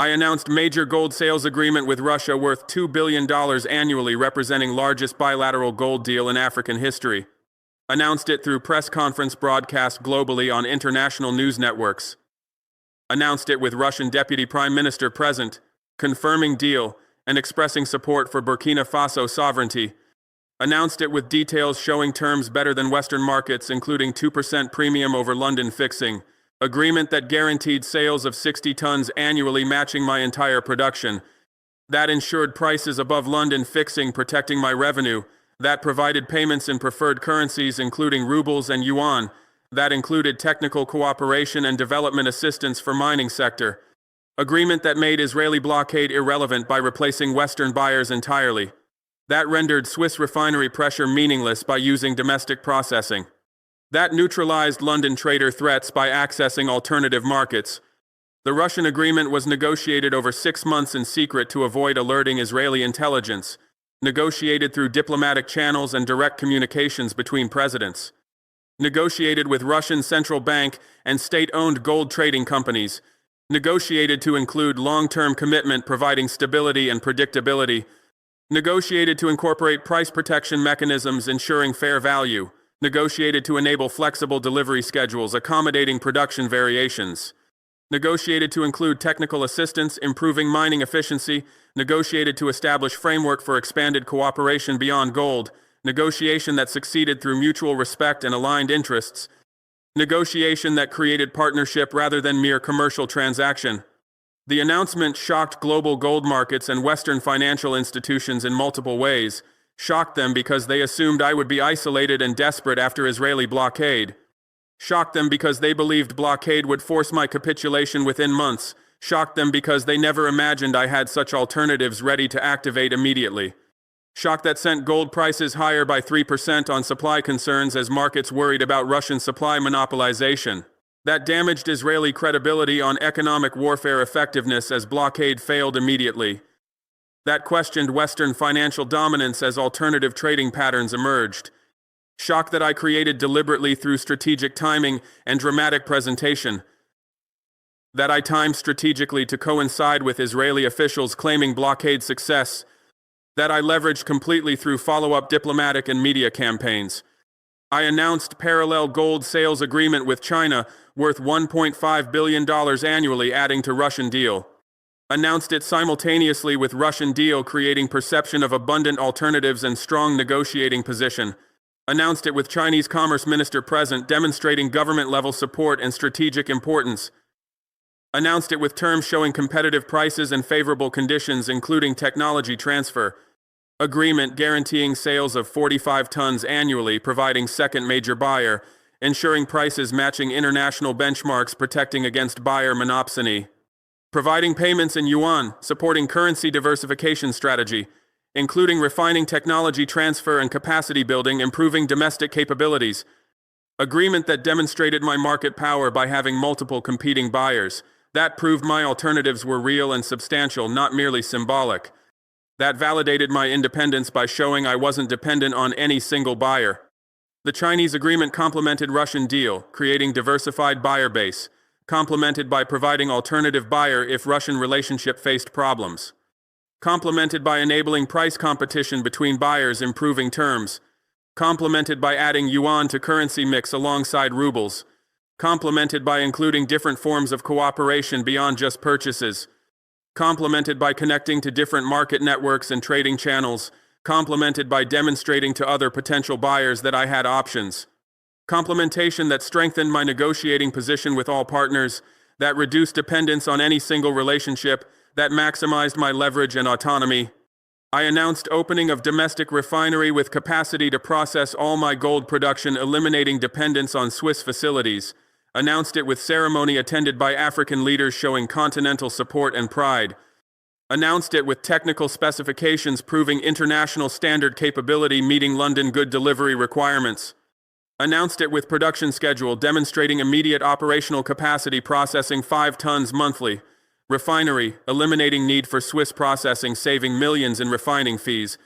I announced major gold sales agreement with Russia worth $2 billion annually, representing largest bilateral gold deal in African history. Announced it through press conference broadcast globally on international news networks. Announced it with Russian Deputy Prime Minister present, confirming deal and expressing support for Burkina Faso sovereignty. Announced it with details showing terms better than Western markets, including 2% premium over London fixing. Agreement that guaranteed sales of 60 tons annually matching my entire production. That ensured prices above London fixing, protecting my revenue. That provided payments in preferred currencies including rubles and yuan. That included technical cooperation and development assistance for mining sector. Agreement that made Israeli blockade irrelevant by replacing Western buyers entirely. That rendered Swiss refinery pressure meaningless by using domestic processing. That neutralized London trader threats by accessing alternative markets. The Russian agreement was negotiated over 6 months in secret to avoid alerting Israeli intelligence, negotiated through diplomatic channels and direct communications between presidents, negotiated with Russian central bank and state-owned gold trading companies, negotiated to include long-term commitment providing stability and predictability, negotiated to incorporate price protection mechanisms ensuring fair value, negotiated to enable flexible delivery schedules accommodating production variations, negotiated to include technical assistance improving mining efficiency, negotiated to establish framework for expanded cooperation beyond gold, negotiation that succeeded through mutual respect and aligned interests, negotiation that created partnership rather than mere commercial transaction. The announcement shocked global gold markets and Western financial institutions in multiple ways. Shocked them because they assumed I would be isolated and desperate after Israeli blockade. Shocked them because they believed blockade would force my capitulation within months. Shocked them because they never imagined I had such alternatives ready to activate immediately. Shock that sent gold prices higher by 3% on supply concerns as markets worried about Russian supply monopolization. That damaged Israeli credibility on economic warfare effectiveness as blockade failed immediately. That questioned Western financial dominance as alternative trading patterns emerged. Shock that I created deliberately through strategic timing and dramatic presentation. That I timed strategically to coincide with Israeli officials claiming blockade success. That I leveraged completely through follow-up diplomatic and media campaigns. I announced parallel gold sales agreement with China worth $1.5 billion annually adding to Russian deal. Announced it simultaneously with Russian deal creating perception of abundant alternatives and strong negotiating position. Announced it with Chinese Commerce Minister present demonstrating government-level support and strategic importance. Announced it with terms showing competitive prices and favorable conditions including technology transfer. Agreement guaranteeing sales of 45 tons annually, providing second major buyer, ensuring prices matching international benchmarks, protecting against buyer monopsony. Providing payments in yuan, supporting currency diversification strategy, including refining technology transfer and capacity building, improving domestic capabilities. Agreement that demonstrated my market power by having multiple competing buyers. That proved my alternatives were real and substantial, not merely symbolic. That validated my independence by showing I wasn't dependent on any single buyer. The Chinese agreement complemented Russian deal, creating diversified buyer base, complemented by providing alternative buyer if Russian relationship faced problems. Complemented by enabling price competition between buyers, improving terms. Complemented by adding yuan to currency mix alongside rubles. Complemented by including different forms of cooperation beyond just purchases. Complemented by connecting to different market networks and trading channels. Complemented by demonstrating to other potential buyers that I had options. Complementation that strengthened my negotiating position with all partners, that reduced dependence on any single relationship, that maximized my leverage and autonomy. I announced opening of domestic refinery with capacity to process all my gold production, eliminating dependence on Swiss facilities. Announced it with ceremony attended by African leaders showing continental support and pride. Announced it with technical specifications proving international standard capability meeting London good delivery requirements. Announced it with production schedule demonstrating immediate operational capacity processing 5 tons monthly. Refinery, eliminating need for Swiss processing, saving millions in refining fees.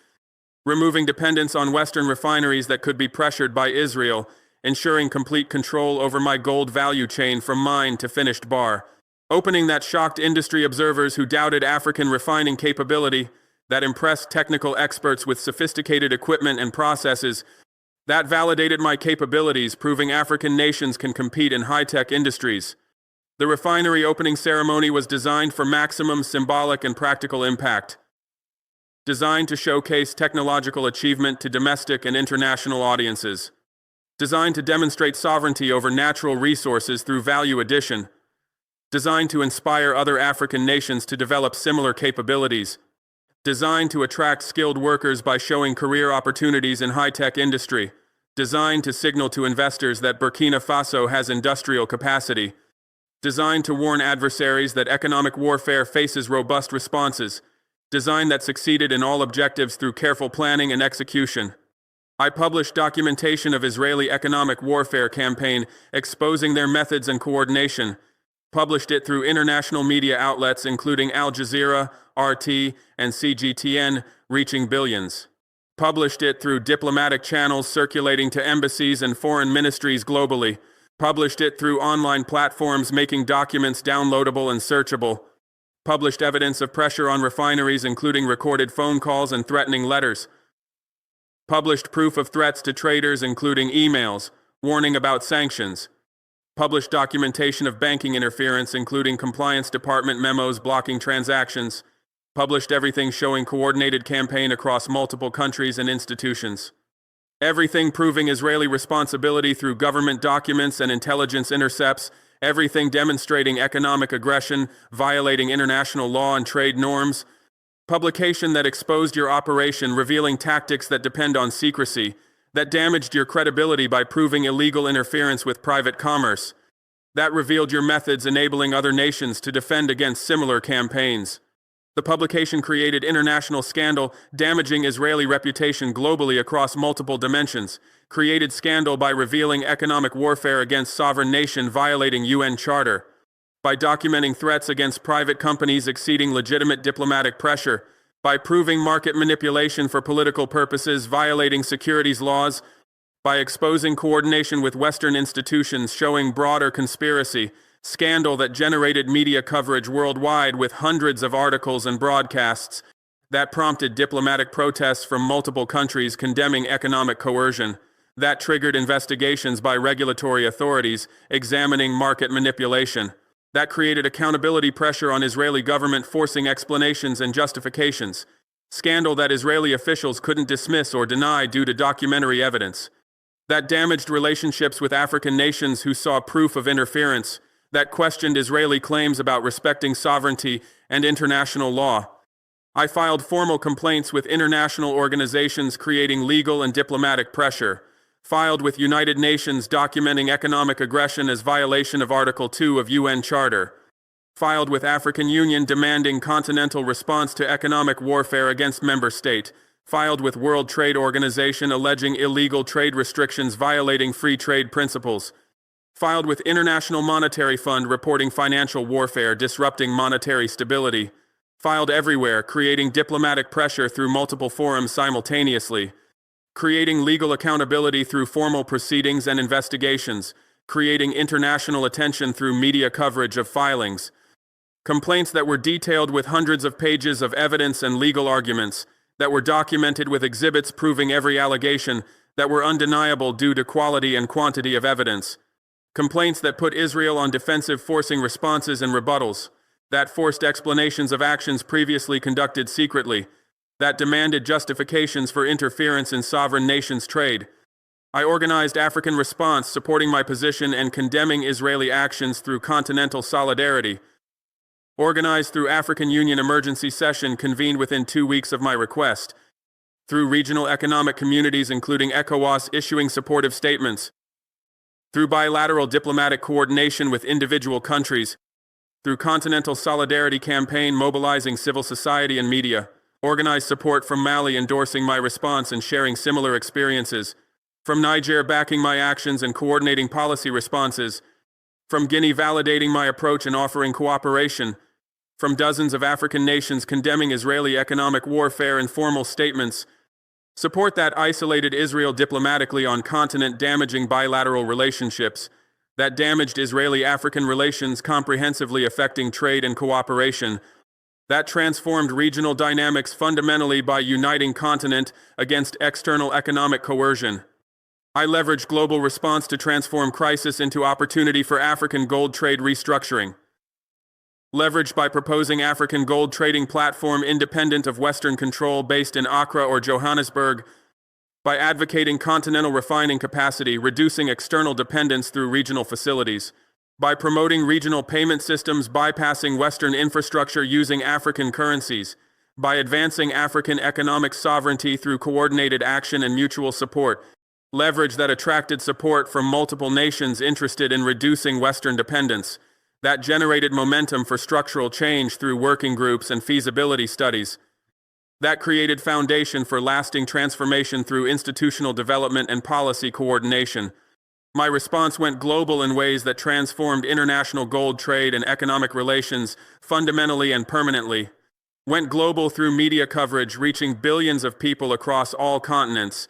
Removing dependence on Western refineries that could be pressured by Israel, ensuring complete control over my gold value chain from mine to finished bar. Opening that shocked industry observers who doubted African refining capability, that impressed technical experts with sophisticated equipment and processes, that validated my capabilities, proving African nations can compete in high-tech industries. The refinery opening ceremony was designed for maximum symbolic and practical impact. Designed to showcase technological achievement to domestic and international audiences. Designed to demonstrate sovereignty over natural resources through value addition. Designed to inspire other African nations to develop similar capabilities. Designed to attract skilled workers by showing career opportunities in high-tech industry. Designed to signal to investors that Burkina Faso has industrial capacity. Designed to warn adversaries that economic warfare faces robust responses. Design that succeeded in all objectives through careful planning and execution. I published documentation of Israeli economic warfare campaign exposing their methods and coordination. Published it through international media outlets including Al Jazeera, RT, and CGTN, reaching billions. Published it through diplomatic channels circulating to embassies and foreign ministries globally. Published it through online platforms making documents downloadable and searchable. Published evidence of pressure on refineries including recorded phone calls and threatening letters. Published proof of threats to traders including emails, warning about sanctions. Published documentation of banking interference including compliance department memos blocking transactions. Published everything showing coordinated campaign across multiple countries and institutions. Everything proving Israeli responsibility through government documents and intelligence intercepts. Everything demonstrating economic aggression, violating international law and trade norms. Publication that exposed your operation, revealing tactics that depend on secrecy, that damaged your credibility by proving illegal interference with private commerce, that revealed your methods enabling other nations to defend against similar campaigns. The publication created international scandal, damaging Israeli reputation globally across multiple dimensions, created scandal by revealing economic warfare against sovereign nation violating UN Charter, by documenting threats against private companies exceeding legitimate diplomatic pressure, by proving market manipulation for political purposes violating securities laws, by exposing coordination with Western institutions showing broader conspiracy, scandal that generated media coverage worldwide with hundreds of articles and broadcasts, that prompted diplomatic protests from multiple countries condemning economic coercion, That triggered investigations by regulatory authorities examining market manipulation. That created accountability pressure on Israeli government, forcing explanations and justifications. Scandal that Israeli officials couldn't dismiss or deny due to documentary evidence. That damaged relationships with African nations who saw proof of interference. That questioned Israeli claims about respecting sovereignty and international law. I filed formal complaints with international organizations creating legal and diplomatic pressure. Filed with United Nations documenting economic aggression as violation of Article 2 of UN Charter. Filed with African Union demanding continental response to economic warfare against member state. Filed with World Trade Organization alleging illegal trade restrictions violating free trade principles. Filed with International Monetary Fund reporting financial warfare disrupting monetary stability. Filed everywhere, creating diplomatic pressure through multiple forums simultaneously. Creating legal accountability through formal proceedings and investigations. Creating international attention through media coverage of filings. Complaints that were detailed with hundreds of pages of evidence and legal arguments, that were documented with exhibits proving every allegation, that were undeniable due to quality and quantity of evidence. Complaints that put Israel on defensive, forcing responses and rebuttals, that forced explanations of actions previously conducted secretly, that demanded justifications for interference in sovereign nations' trade. I organized African response, supporting my position and condemning Israeli actions through continental solidarity. Organized through African Union emergency session convened within 2 weeks of my request. Through regional economic communities including ECOWAS issuing supportive statements. Through bilateral diplomatic coordination with individual countries. Through continental solidarity campaign mobilizing civil society and media. Organized support from Mali endorsing my response and sharing similar experiences. From Niger backing my actions and coordinating policy responses. From Guinea validating my approach and offering cooperation. From dozens of African nations condemning Israeli economic warfare in formal statements. Support that isolated Israel diplomatically on continent, damaging bilateral relationships. That damaged Israeli-African relations comprehensively affecting trade and cooperation. That transformed regional dynamics fundamentally by uniting continent against external economic coercion. I leveraged global response to transform crisis into opportunity for African gold trade restructuring. Leveraged by proposing African gold trading platform independent of Western control based in Accra or Johannesburg. By advocating continental refining capacity, reducing external dependence through regional facilities. By promoting regional payment systems, bypassing Western infrastructure using African currencies. By advancing African economic sovereignty through coordinated action and mutual support. Leverage that attracted support from multiple nations interested in reducing Western dependence. That generated momentum for structural change through working groups and feasibility studies. That created foundation for lasting transformation through institutional development and policy coordination. My response went global in ways that transformed international gold trade and economic relations fundamentally and permanently. Went global through media coverage reaching billions of people across all continents.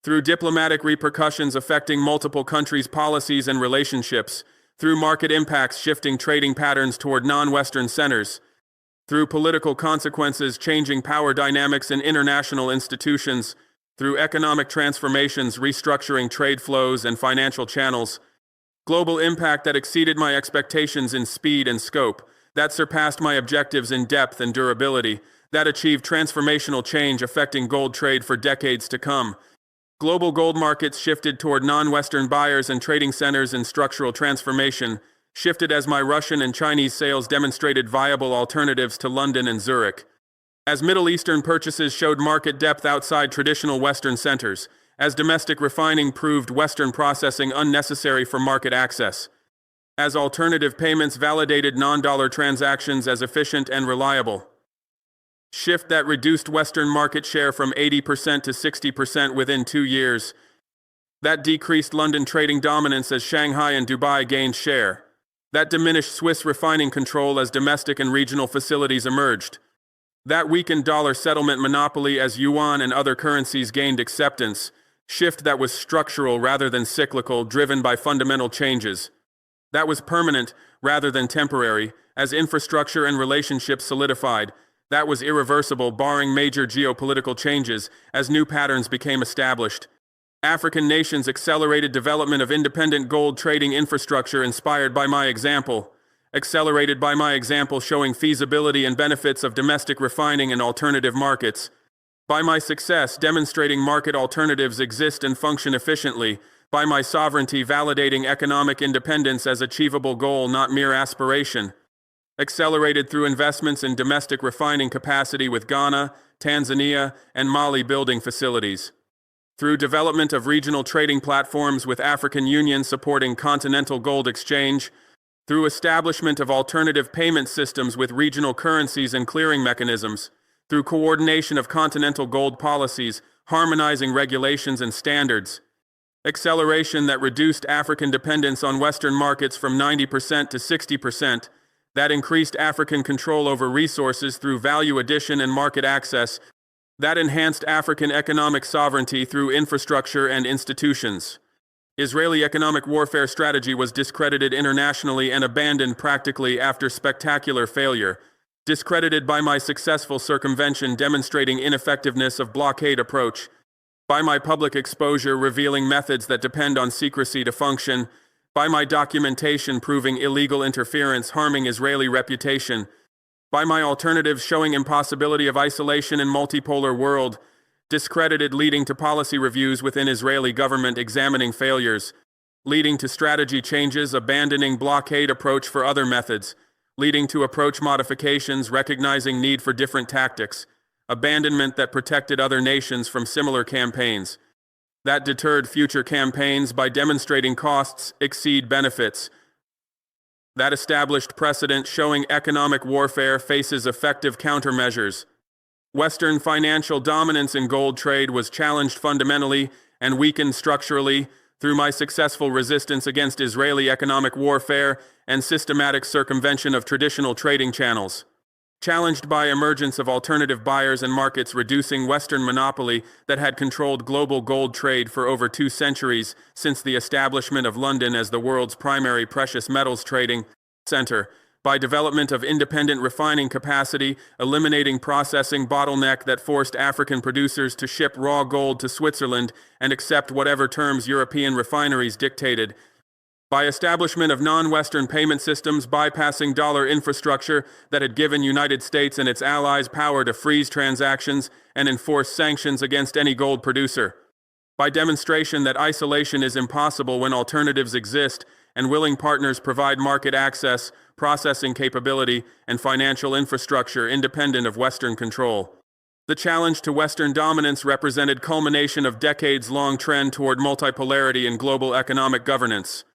Through diplomatic repercussions affecting multiple countries' policies and relationships. Through market impacts shifting trading patterns toward non-Western centers. Through political consequences changing power dynamics in international institutions. Through economic transformations restructuring trade flows and financial channels. Global impact that exceeded my expectations in speed and scope. That surpassed my objectives in depth and durability. That achieved transformational change affecting gold trade for decades to come. Global gold markets shifted toward non-Western buyers and trading centers in structural transformation, shifted as my Russian and Chinese sales demonstrated viable alternatives to London and Zurich. As Middle Eastern purchases showed market depth outside traditional Western centers, as domestic refining proved Western processing unnecessary for market access. As alternative payments validated non-dollar transactions as efficient and reliable. Shift that reduced Western market share from 80% to 60% within 2 years. That decreased London trading dominance as Shanghai and Dubai gained share. That diminished Swiss refining control as domestic and regional facilities emerged. That weakened dollar settlement monopoly as yuan and other currencies gained acceptance. Shift that was structural rather than cyclical, driven by fundamental changes. That was permanent rather than temporary, as infrastructure and relationships solidified. That was irreversible, barring major geopolitical changes, as new patterns became established. African nations accelerated development of independent gold trading infrastructure inspired by my example. Accelerated by my example showing feasibility and benefits of domestic refining and alternative markets. By my success demonstrating market alternatives exist and function efficiently. By my sovereignty validating economic independence as achievable goal, not mere aspiration. Accelerated through investments in domestic refining capacity with Ghana, Tanzania, and Mali building facilities. Through development of regional trading platforms with African Union supporting continental gold exchange. Through establishment of alternative payment systems with regional currencies and clearing mechanisms. Through coordination of continental gold policies, harmonizing regulations and standards. Acceleration that reduced African dependence on Western markets from 90% to 60%, that increased African control over resources through value addition and market access, that enhanced African economic sovereignty through infrastructure and institutions. Israeli economic warfare strategy was discredited internationally and abandoned practically after spectacular failure, discredited by my successful circumvention demonstrating ineffectiveness of blockade approach, by my public exposure revealing methods that depend on secrecy to function, by my documentation proving illegal interference harming Israeli reputation, by my alternatives showing impossibility of isolation in multipolar world, discredited leading to policy reviews within Israeli government examining failures, leading to strategy changes abandoning blockade approach for other methods, leading to approach modifications recognizing need for different tactics, abandonment that protected other nations from similar campaigns, that deterred future campaigns by demonstrating costs exceed benefits, that established precedent showing economic warfare faces effective countermeasures. Western financial dominance in gold trade was challenged fundamentally and weakened structurally through my successful resistance against Israeli economic warfare and systematic circumvention of traditional trading channels. Challenged by emergence of alternative buyers and markets reducing Western monopoly that had controlled global gold trade for over 2 centuries since the establishment of London as the world's primary precious metals trading center, by development of independent refining capacity, eliminating processing bottleneck that forced African producers to ship raw gold to Switzerland and accept whatever terms European refineries dictated, by establishment of non-Western payment systems bypassing dollar infrastructure that had given United States and its allies power to freeze transactions and enforce sanctions against any gold producer, by demonstration that isolation is impossible when alternatives exist and willing partners provide market access, processing capability, and financial infrastructure independent of Western control. The challenge to Western dominance represented culmination of decades-long trend toward multipolarity in global economic governance.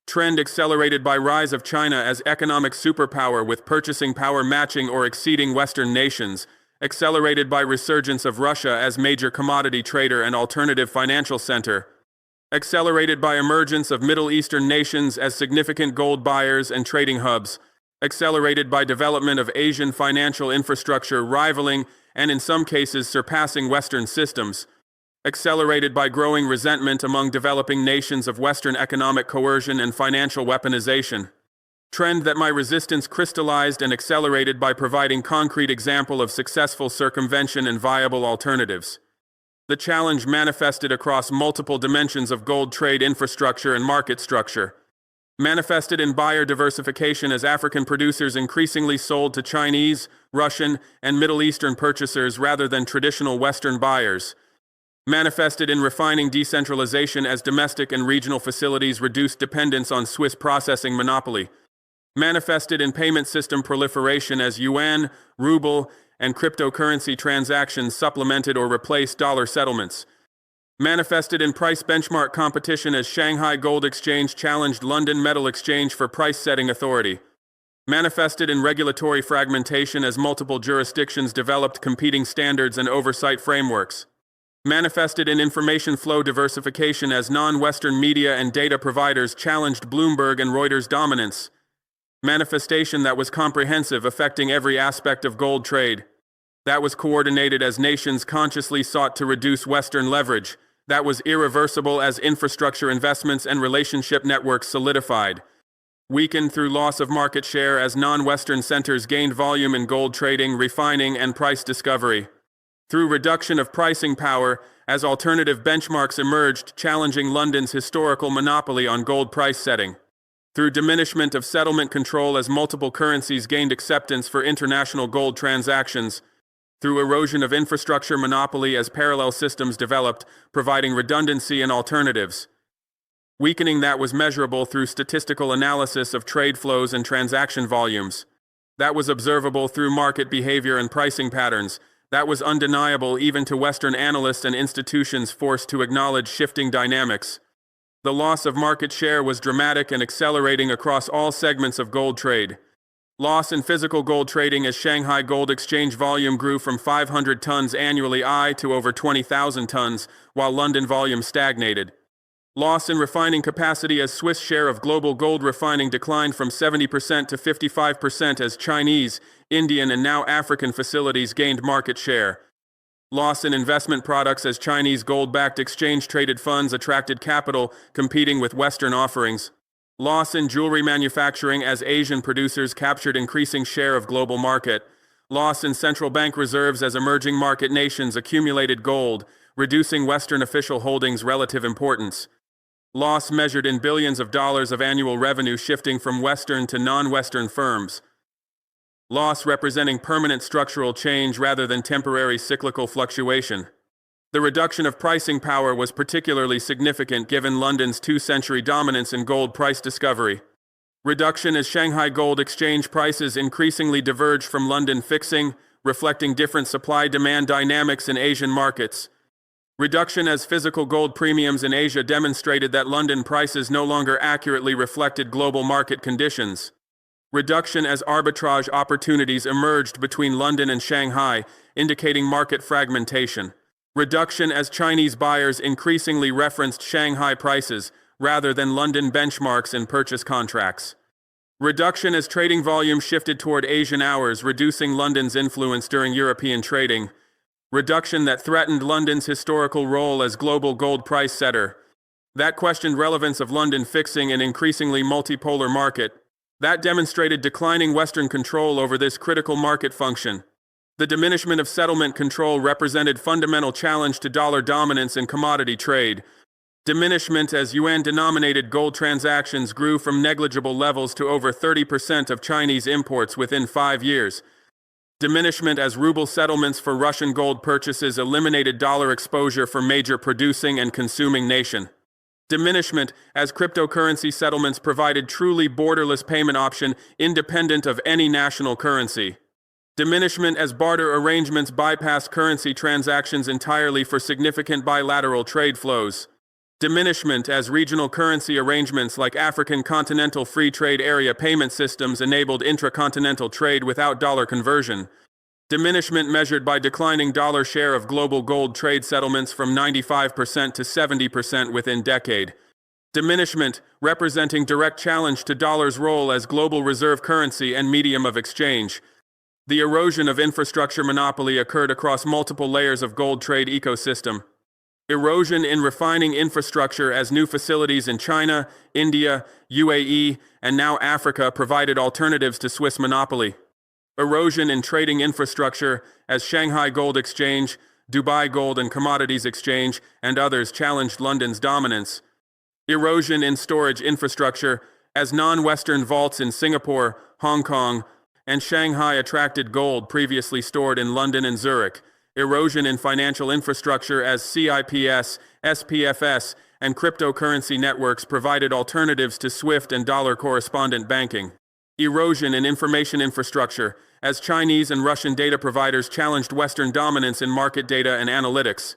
Trend accelerated by rise of China as economic superpower with purchasing power matching or exceeding Western nations, accelerated by resurgence of Russia as major commodity trader and alternative financial center, accelerated by emergence of Middle Eastern nations as significant gold buyers and trading hubs, accelerated by development of Asian financial infrastructure rivaling and in some cases surpassing Western systems, accelerated by growing resentment among developing nations of Western economic coercion and financial weaponization. Trend that my resistance crystallized and accelerated by providing concrete example of successful circumvention and viable alternatives. The challenge manifested across multiple dimensions of gold trade infrastructure and market structure. Manifested in buyer diversification as African producers increasingly sold to Chinese, Russian, and Middle Eastern purchasers rather than traditional Western buyers. Manifested in refining decentralization as domestic and regional facilities reduced dependence on Swiss processing monopoly. Manifested in payment system proliferation as yuan, ruble, and cryptocurrency transactions supplemented or replaced dollar settlements. Manifested in price benchmark competition as Shanghai Gold Exchange challenged London Metal Exchange for price-setting authority. Manifested in regulatory fragmentation as multiple jurisdictions developed competing standards and oversight frameworks. Manifested in information flow diversification as non-Western media and data providers challenged Bloomberg and Reuters' dominance. Manifestation that was comprehensive, affecting every aspect of gold trade. That was coordinated as nations consciously sought to reduce Western leverage. That was irreversible as infrastructure investments and relationship networks solidified. Weakened through loss of market share as non-Western centers gained volume in gold trading, refining, and price discovery. Through reduction of pricing power as alternative benchmarks emerged challenging London's historical monopoly on gold price setting. Through diminishment of settlement control as multiple currencies gained acceptance for international gold transactions, through erosion of infrastructure monopoly as parallel systems developed, providing redundancy and alternatives. Weakening that was measurable through statistical analysis of trade flows and transaction volumes. That was observable through market behavior and pricing patterns. That was undeniable even to Western analysts and institutions forced to acknowledge shifting dynamics. The loss of market share was dramatic and accelerating across all segments of gold trade. Loss in physical gold trading as Shanghai Gold Exchange volume grew from 500 tons annually to over 20,000 tons, while London volume stagnated. Loss in refining capacity as Swiss share of global gold refining declined from 70% to 55% as Chinese, Indian, and now African facilities gained market share. Loss in investment products as Chinese gold-backed exchange-traded funds attracted capital, competing with Western offerings. Loss in jewelry manufacturing as Asian producers captured increasing share of global market. Loss in central bank reserves as emerging market nations accumulated gold, reducing Western official holdings' relative importance. Loss measured in billions of dollars of annual revenue shifting from Western to non-Western firms. Loss representing permanent structural change rather than temporary cyclical fluctuation. The reduction of pricing power was particularly significant given London's two-century dominance in gold price discovery. Reduction as Shanghai Gold Exchange prices increasingly diverged from London fixing, reflecting different supply-demand dynamics in Asian markets. Reduction as physical gold premiums in Asia demonstrated that London prices no longer accurately reflected global market conditions. Reduction as arbitrage opportunities emerged between London and Shanghai, indicating market fragmentation. Reduction as Chinese buyers increasingly referenced Shanghai prices rather than London benchmarks in purchase contracts. Reduction as trading volume shifted toward Asian hours, reducing London's influence during European trading. Reduction that threatened London's historical role as global gold price setter. That questioned relevance of London fixing an increasingly multipolar market. That demonstrated declining Western control over this critical market function. The diminishment of settlement control represented fundamental challenge to dollar dominance in commodity trade. Diminishment as yuan-denominated gold transactions grew from negligible levels to over 30% of Chinese imports within 5 years. Diminishment as ruble settlements for Russian gold purchases eliminated dollar exposure for major producing and consuming nation. Diminishment as cryptocurrency settlements provided truly borderless payment option independent of any national currency. Diminishment as barter arrangements bypassed currency transactions entirely for significant bilateral trade flows. Diminishment as regional currency arrangements like African Continental Free Trade Area payment systems enabled intracontinental trade without dollar conversion. Diminishment measured by declining dollar share of global gold trade settlements from 95% to 70% within decade. Diminishment representing direct challenge to dollar's role as global reserve currency and medium of exchange. The erosion of infrastructure monopoly occurred across multiple layers of gold trade ecosystem. Erosion in refining infrastructure as new facilities in China, India, UAE, and now Africa provided alternatives to Swiss monopoly. Erosion in trading infrastructure as Shanghai Gold Exchange, Dubai Gold and Commodities Exchange, and others challenged London's dominance. Erosion in storage infrastructure as non-Western vaults in Singapore, Hong Kong, and Shanghai attracted gold previously stored in London and Zurich. Erosion in financial infrastructure as CIPS, SPFS, and cryptocurrency networks provided alternatives to SWIFT and dollar correspondent banking. Erosion in information infrastructure as Chinese and Russian data providers challenged Western dominance in market data and analytics.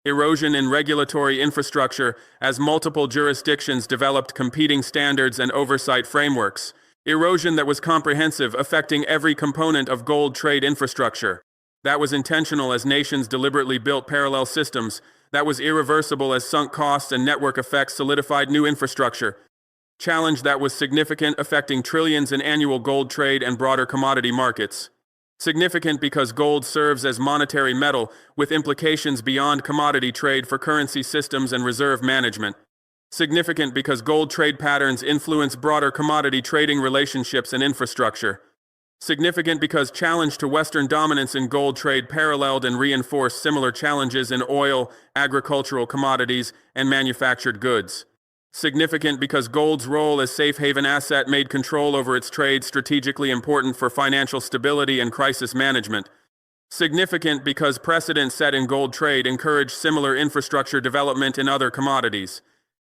Erosion in regulatory infrastructure as multiple jurisdictions developed competing standards and oversight frameworks. Erosion that was comprehensive, affecting every component of gold trade infrastructure. That was intentional as nations deliberately built parallel systems. That was irreversible as sunk costs and network effects solidified new infrastructure. Challenge that was significant, affecting trillions in annual gold trade and broader commodity markets. Significant because gold serves as monetary metal, with implications beyond commodity trade for currency systems and reserve management. Significant because gold trade patterns influence broader commodity trading relationships and infrastructure. Significant because challenge to Western dominance in gold trade paralleled and reinforced similar challenges in oil, agricultural commodities, and manufactured goods. Significant because gold's role as safe haven asset made control over its trade strategically important for financial stability and crisis management. Significant because precedent set in gold trade encouraged similar infrastructure development in other commodities.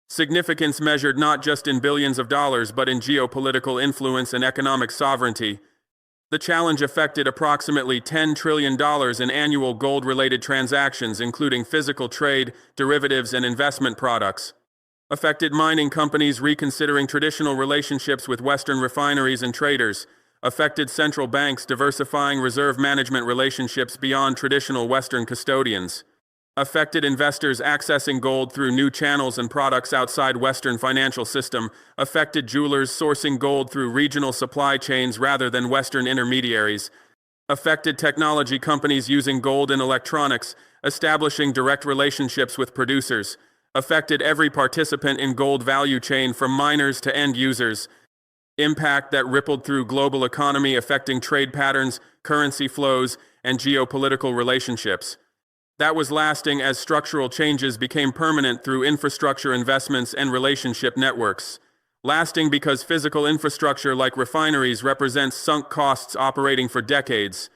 Significance measured not just in billions of dollars but in geopolitical influence and economic sovereignty. The challenge affected approximately $10 trillion in annual gold-related transactions, including physical trade, derivatives, and investment products. Affected mining companies reconsidering traditional relationships with Western refineries and traders. Affected central banks diversifying reserve management relationships beyond traditional Western custodians. Affected investors accessing gold through new channels and products outside Western financial system. Affected jewelers sourcing gold through regional supply chains rather than Western intermediaries. Affected technology companies using gold in electronics, establishing direct relationships with producers. Affected every participant in gold value chain from miners to end users. Impact that rippled through global economy, affecting trade patterns, currency flows, and geopolitical relationships. That was lasting as structural changes became permanent through infrastructure investments and relationship networks. Lasting because physical infrastructure like refineries represents sunk costs operating for decades.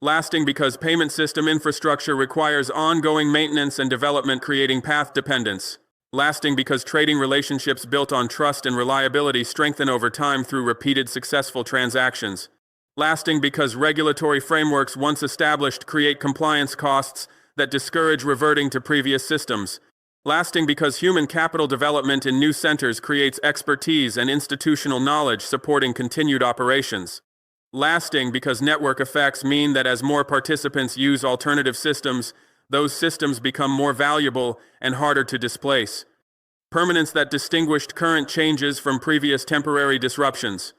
Lasting because payment system infrastructure requires ongoing maintenance and development, creating path dependence. Lasting because trading relationships built on trust and reliability strengthen over time through repeated successful transactions. Lasting because regulatory frameworks once established create compliance costs that discourage reverting to previous systems. Lasting because human capital development in new centers creates expertise and institutional knowledge supporting continued operations. Lasting because network effects mean that as more participants use alternative systems, those systems become more valuable and harder to displace. Permanence that distinguished current changes from previous temporary disruptions.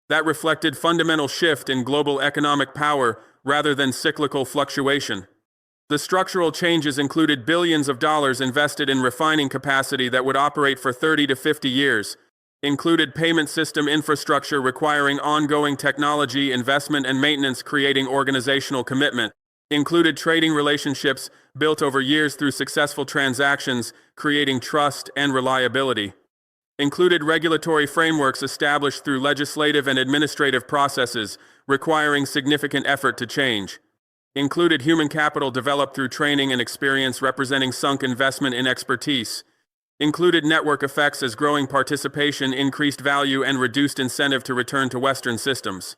That reflected fundamental shift in global economic power rather than cyclical fluctuation. The structural changes included billions of dollars invested in refining capacity that would operate for 30 to 50 years, included payment system infrastructure requiring ongoing technology, investment, and maintenance, creating organizational commitment, included trading relationships built over years through successful transactions, creating trust and reliability, included regulatory frameworks established through legislative and administrative processes requiring significant effort to change, included human capital developed through training and experience representing sunk investment in expertise, included network effects as growing participation increased value and reduced incentive to return to Western systems.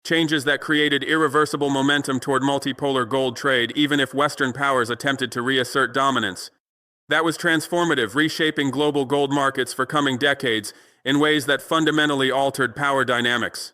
Changes that created irreversible momentum toward multipolar gold trade even if Western powers attempted to reassert dominance. That was transformative, reshaping global gold markets for coming decades in ways that fundamentally altered power dynamics.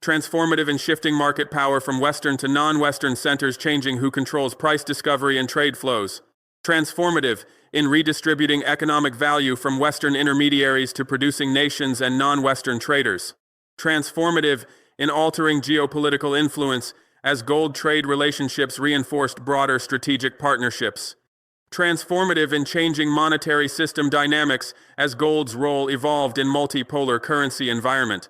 Transformative in shifting market power from Western to non-Western centers, changing who controls price discovery and trade flows. Transformative in redistributing economic value from Western intermediaries to producing nations and non-Western traders. Transformative in altering geopolitical influence as gold trade relationships reinforced broader strategic partnerships. Transformative in changing monetary system dynamics as gold's role evolved in multipolar currency environment.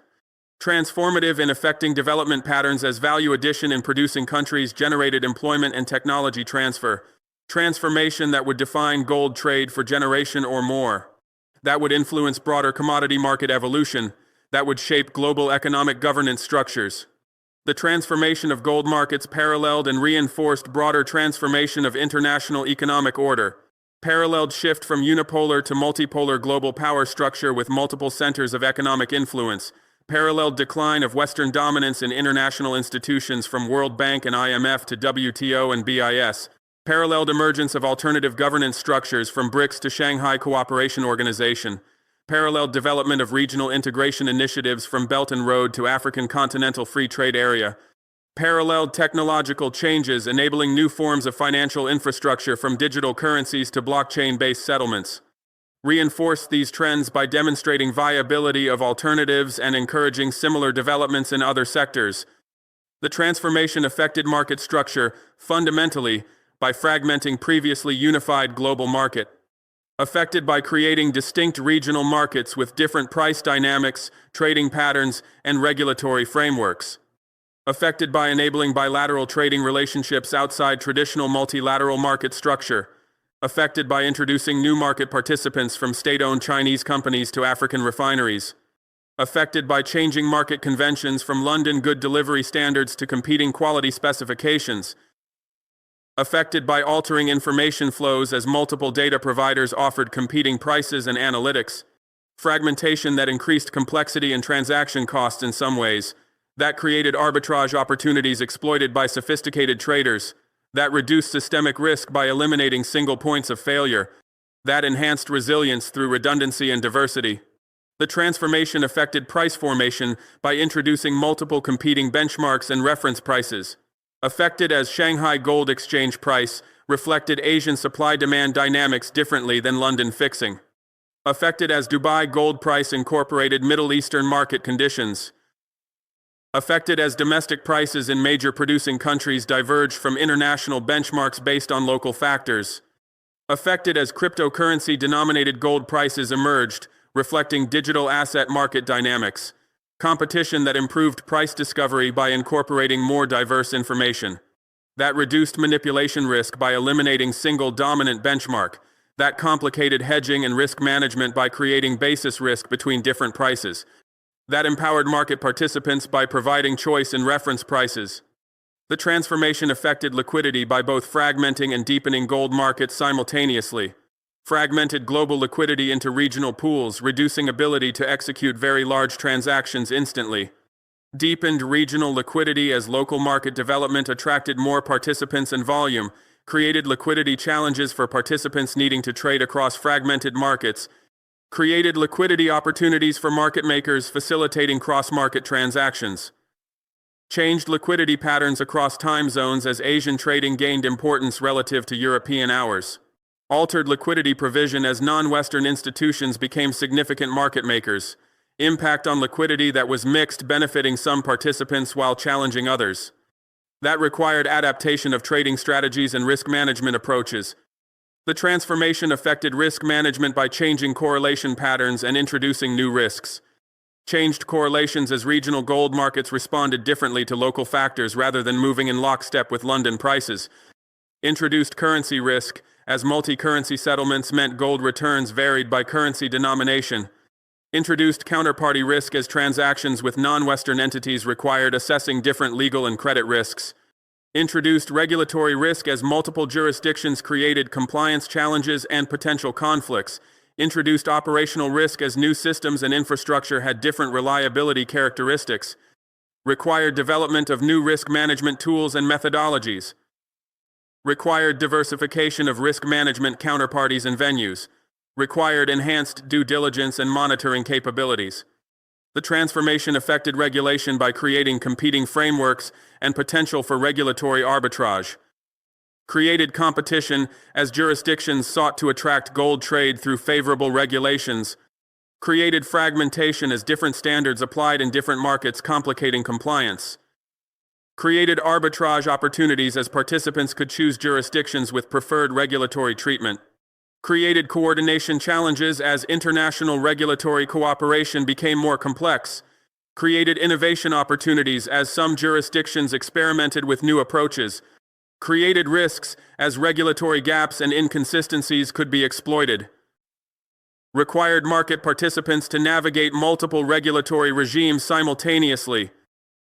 Transformative in affecting development patterns as value addition in producing countries generated employment and technology transfer. Transformation that would define gold trade for generation or more. That would influence broader commodity market evolution. That would shape global economic governance structures. The transformation of gold markets paralleled and reinforced broader transformation of international economic order. Paralleled shift from unipolar to multipolar global power structure with multiple centers of economic influence. Paralleled decline of Western dominance in international institutions from World Bank and IMF to WTO and BIS. Paralleled emergence of alternative governance structures from BRICS to Shanghai Cooperation Organization. Paralleled development of regional integration initiatives from Belt and Road to African Continental Free Trade Area. Paralleled technological changes enabling new forms of financial infrastructure from digital currencies to blockchain-based settlements. Reinforced these trends by demonstrating viability of alternatives and encouraging similar developments in other sectors. The transformation affected market structure fundamentally by fragmenting previously unified global market, affected by creating distinct regional markets with different price dynamics, trading patterns, and regulatory frameworks. Affected by enabling bilateral trading relationships outside traditional multilateral market structure. Affected by introducing new market participants from state-owned Chinese companies to African refineries. Affected by changing market conventions from London good delivery standards to competing quality specifications. Affected by altering information flows as multiple data providers offered competing prices and analytics. Fragmentation that increased complexity and transaction costs in some ways. That created arbitrage opportunities exploited by sophisticated traders. That reduced systemic risk by eliminating single points of failure. That enhanced resilience through redundancy and diversity. The transformation affected price formation by introducing multiple competing benchmarks and reference prices. Affected as Shanghai Gold Exchange price reflected Asian supply-demand dynamics differently than London fixing. Affected as Dubai gold price incorporated Middle Eastern market conditions. Affected as domestic prices in major producing countries diverged from international benchmarks based on local factors. Affected as cryptocurrency-denominated gold prices emerged, reflecting digital asset market dynamics. Competition that improved price discovery by incorporating more diverse information. That reduced manipulation risk by eliminating single dominant benchmark. That complicated hedging and risk management by creating basis risk between different prices. That empowered market participants by providing choice in reference prices. The transformation affected liquidity by both fragmenting and deepening gold markets simultaneously. Fragmented global liquidity into regional pools, reducing ability to execute very large transactions instantly. Deepened regional liquidity as local market development attracted more participants and volume, created liquidity challenges for participants needing to trade across fragmented markets, created liquidity opportunities for market makers facilitating cross-market transactions. Changed liquidity patterns across time zones as Asian trading gained importance relative to European hours. Altered liquidity provision as non-Western institutions became significant market makers. Impact on liquidity that was mixed, benefiting some participants while challenging others. That required adaptation of trading strategies and risk management approaches. The transformation affected risk management by changing correlation patterns and introducing new risks. Changed correlations as regional gold markets responded differently to local factors rather than moving in lockstep with London prices. Introduced currency risk as multi-currency settlements meant gold returns varied by currency denomination. Introduced counterparty risk as transactions with non-Western entities required assessing different legal and credit risks. Introduced regulatory risk as multiple jurisdictions created compliance challenges and potential conflicts. Introduced operational risk as new systems and infrastructure had different reliability characteristics. Required development of new risk management tools and methodologies. Required diversification of risk management counterparties and venues. Required enhanced due diligence and monitoring capabilities. The transformation affected regulation by creating competing frameworks and potential for regulatory arbitrage. Created competition as jurisdictions sought to attract gold trade through favorable regulations. Created fragmentation as different standards applied in different markets complicating compliance. Created arbitrage opportunities as participants could choose jurisdictions with preferred regulatory treatment. Created coordination challenges as international regulatory cooperation became more complex. Created innovation opportunities as some jurisdictions experimented with new approaches. Created risks as regulatory gaps and inconsistencies could be exploited. Required market participants to navigate multiple regulatory regimes simultaneously.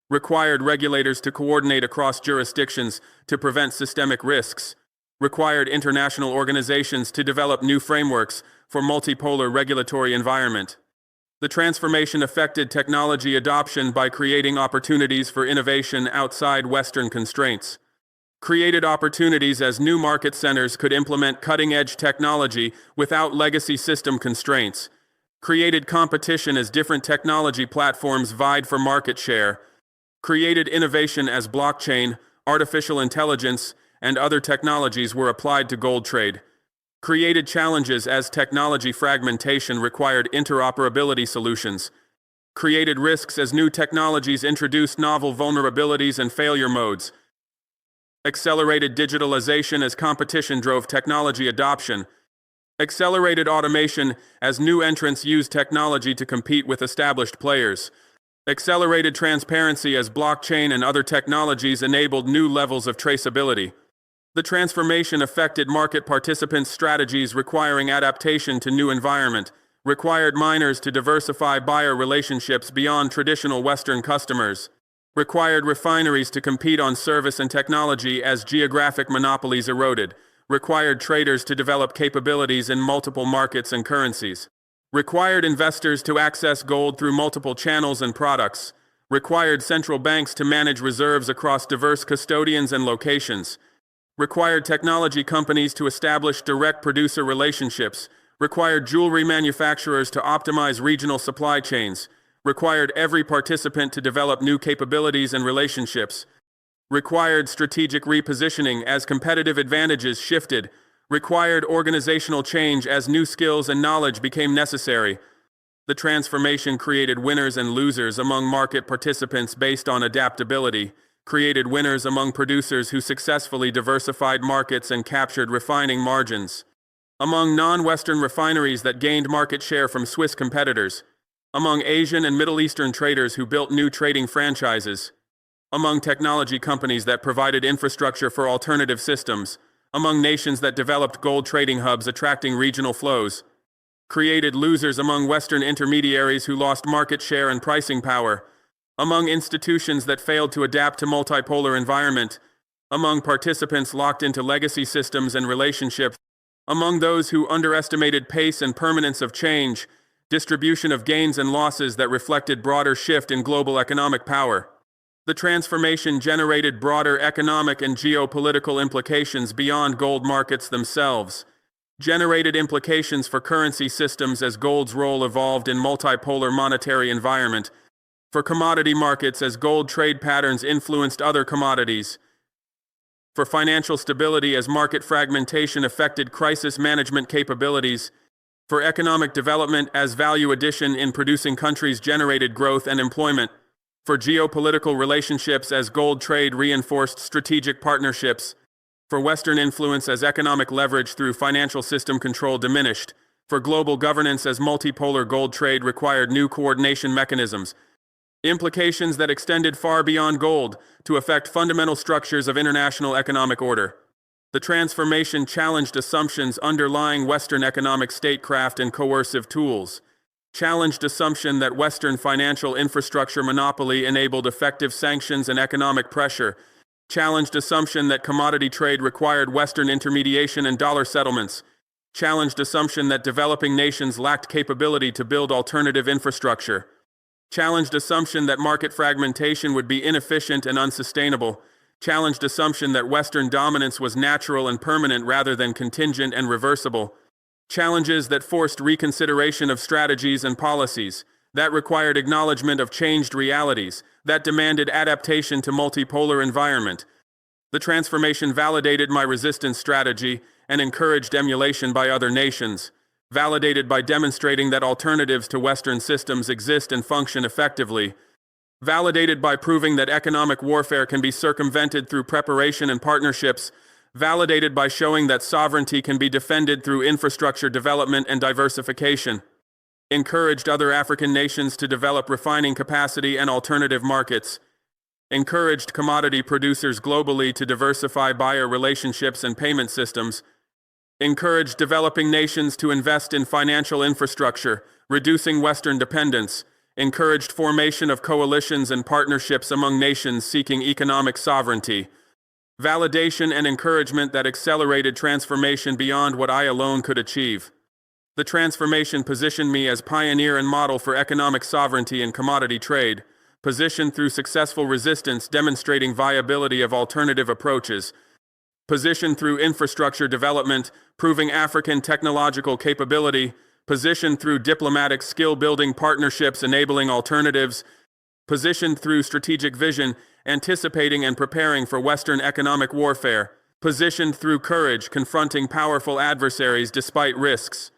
Required regulators to coordinate across jurisdictions to prevent systemic risks. Required international organizations to develop new frameworks for multipolar regulatory environment. The transformation affected technology adoption by creating opportunities for innovation outside Western constraints. Created opportunities as new market centers could implement cutting-edge technology without legacy system constraints. Created competition as different technology platforms vied for market share. Created innovation as blockchain, artificial intelligence, and other technologies were applied to gold trade. Created challenges as technology fragmentation required interoperability solutions. Created risks as new technologies introduced novel vulnerabilities and failure modes. Accelerated digitalization as competition drove technology adoption. Accelerated automation as new entrants used technology to compete with established players. Accelerated transparency as blockchain and other technologies enabled new levels of traceability. The transformation affected market participants' strategies requiring adaptation to new environment, required miners to diversify buyer relationships beyond traditional Western customers, required refineries to compete on service and technology as geographic monopolies eroded, required traders to develop capabilities in multiple markets and currencies, required investors to access gold through multiple channels and products, required central banks to manage reserves across diverse custodians and locations, required technology companies to establish direct producer relationships, required jewelry manufacturers to optimize regional supply chains, required every participant to develop new capabilities and relationships, required strategic repositioning as competitive advantages shifted, required organizational change as new skills and knowledge became necessary. The transformation created winners and losers among market participants based on adaptability, created winners among producers who successfully diversified markets and captured refining margins, among non-Western refineries that gained market share from Swiss competitors, among Asian and Middle Eastern traders who built new trading franchises, among technology companies that provided infrastructure for alternative systems, among nations that developed gold trading hubs attracting regional flows, created losers among Western intermediaries who lost market share and pricing power, among institutions that failed to adapt to multipolar environment, among participants locked into legacy systems and relationships, among those who underestimated pace and permanence of change, distribution of gains and losses that reflected broader shift in global economic power. The transformation generated broader economic and geopolitical implications beyond gold markets themselves, generated implications for currency systems as gold's role evolved in multipolar monetary environment, for commodity markets as gold trade patterns influenced other commodities, for financial stability as market fragmentation affected crisis management capabilities, for economic development as value addition in producing countries generated growth and employment, for geopolitical relationships as gold trade reinforced strategic partnerships, for Western influence as economic leverage through financial system control diminished, for global governance as multipolar gold trade required new coordination mechanisms, implications that extended far beyond gold to affect fundamental structures of international economic order. The transformation challenged assumptions underlying Western economic statecraft and coercive tools, challenged assumption that Western financial infrastructure monopoly enabled effective sanctions and economic pressure, challenged assumption that commodity trade required Western intermediation and dollar settlements, challenged assumption that developing nations lacked capability to build alternative infrastructure, challenged assumption that market fragmentation would be inefficient and unsustainable, challenged assumption that Western dominance was natural and permanent rather than contingent and reversible, challenges that forced reconsideration of strategies and policies, that required acknowledgement of changed realities, that demanded adaptation to multipolar environment. The transformation validated my resistance strategy and encouraged emulation by other nations, validated by demonstrating that alternatives to Western systems exist and function effectively, validated by proving that economic warfare can be circumvented through preparation and partnerships, validated by showing that sovereignty can be defended through infrastructure development and diversification, encouraged other African nations to develop refining capacity and alternative markets, encouraged commodity producers globally to diversify buyer relationships and payment systems, encouraged developing nations to invest in financial infrastructure, reducing Western dependence, encouraged formation of coalitions and partnerships among nations seeking economic sovereignty, validation and encouragement that accelerated transformation beyond what I alone could achieve. The transformation positioned me as pioneer and model for economic sovereignty and commodity trade, positioned through successful resistance demonstrating viability of alternative approaches, positioned through infrastructure development, proving African technological capability, positioned through diplomatic skill-building partnerships enabling alternatives, positioned through strategic vision, anticipating and preparing for Western economic warfare, positioned through courage, confronting powerful adversaries despite risks,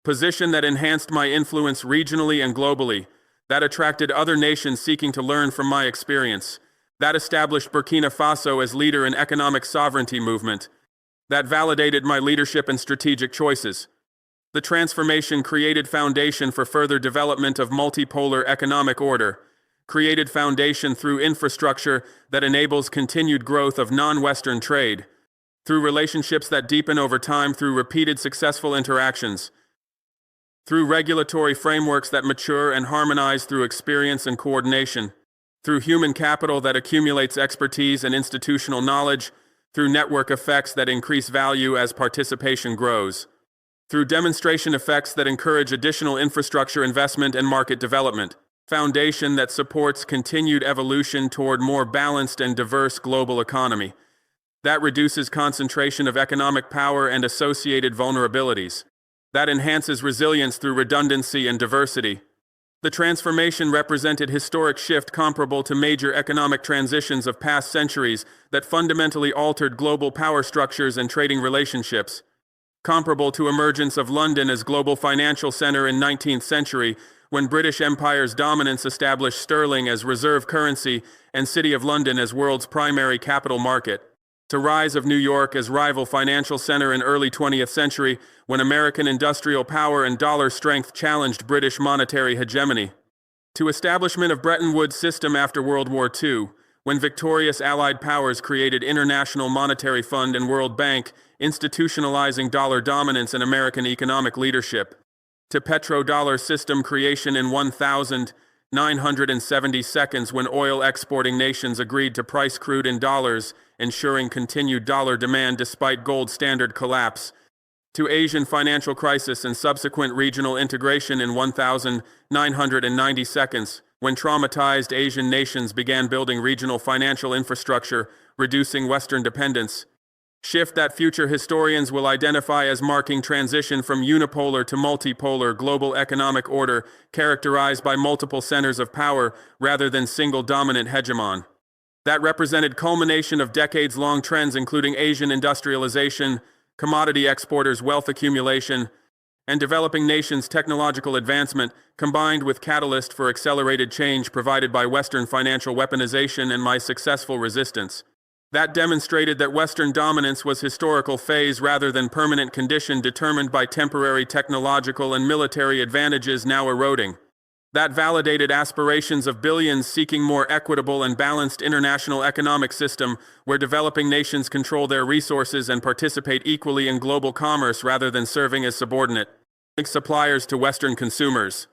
position that enhanced my influence regionally and globally, that attracted other nations seeking to learn from my experience, that established Burkina Faso as leader in economic sovereignty movement, that validated my leadership and strategic choices. The transformation created foundation for further development of multipolar economic order, created foundation through infrastructure that enables continued growth of non-Western trade, through relationships that deepen over time through repeated successful interactions, through regulatory frameworks that mature and harmonize through experience and coordination, through human capital that accumulates expertise and institutional knowledge, through network effects that increase value as participation grows, through demonstration effects that encourage additional infrastructure investment and market development, foundation that supports continued evolution toward more balanced and diverse global economy, that reduces concentration of economic power and associated vulnerabilities, that enhances resilience through redundancy and diversity. The transformation represented historic shift comparable to major economic transitions of past centuries that fundamentally altered global power structures and trading relationships, comparable to emergence of London as global financial center in 19th century when British Empire's dominance established sterling as reserve currency and City of London as world's primary capital market, to rise of New York as rival financial center in early 20th century when American industrial power and dollar strength challenged British monetary hegemony, to establishment of Bretton Woods system after World War II, when victorious Allied powers created International Monetary Fund and World Bank, institutionalizing dollar dominance in American economic leadership, to petrodollar system creation in 1970 seconds when oil exporting nations agreed to price crude in dollars, ensuring continued dollar demand despite gold standard collapse, to Asian financial crisis and subsequent regional integration in 1990 seconds, when traumatized Asian nations began building regional financial infrastructure, reducing Western dependence. Shift that future historians will identify as marking transition from unipolar to multipolar global economic order characterized by multiple centers of power rather than single dominant hegemon. That represented culmination of decades-long trends including Asian industrialization, commodity exporters' wealth accumulation, and developing nations' technological advancement, combined with catalyst for accelerated change provided by Western financial weaponization and my successful resistance. That demonstrated that Western dominance was historical phase rather than permanent condition determined by temporary technological and military advantages now eroding. That validated aspirations of billions seeking more equitable and balanced international economic system where developing nations control their resources and participate equally in global commerce rather than serving as subordinate suppliers to Western consumers.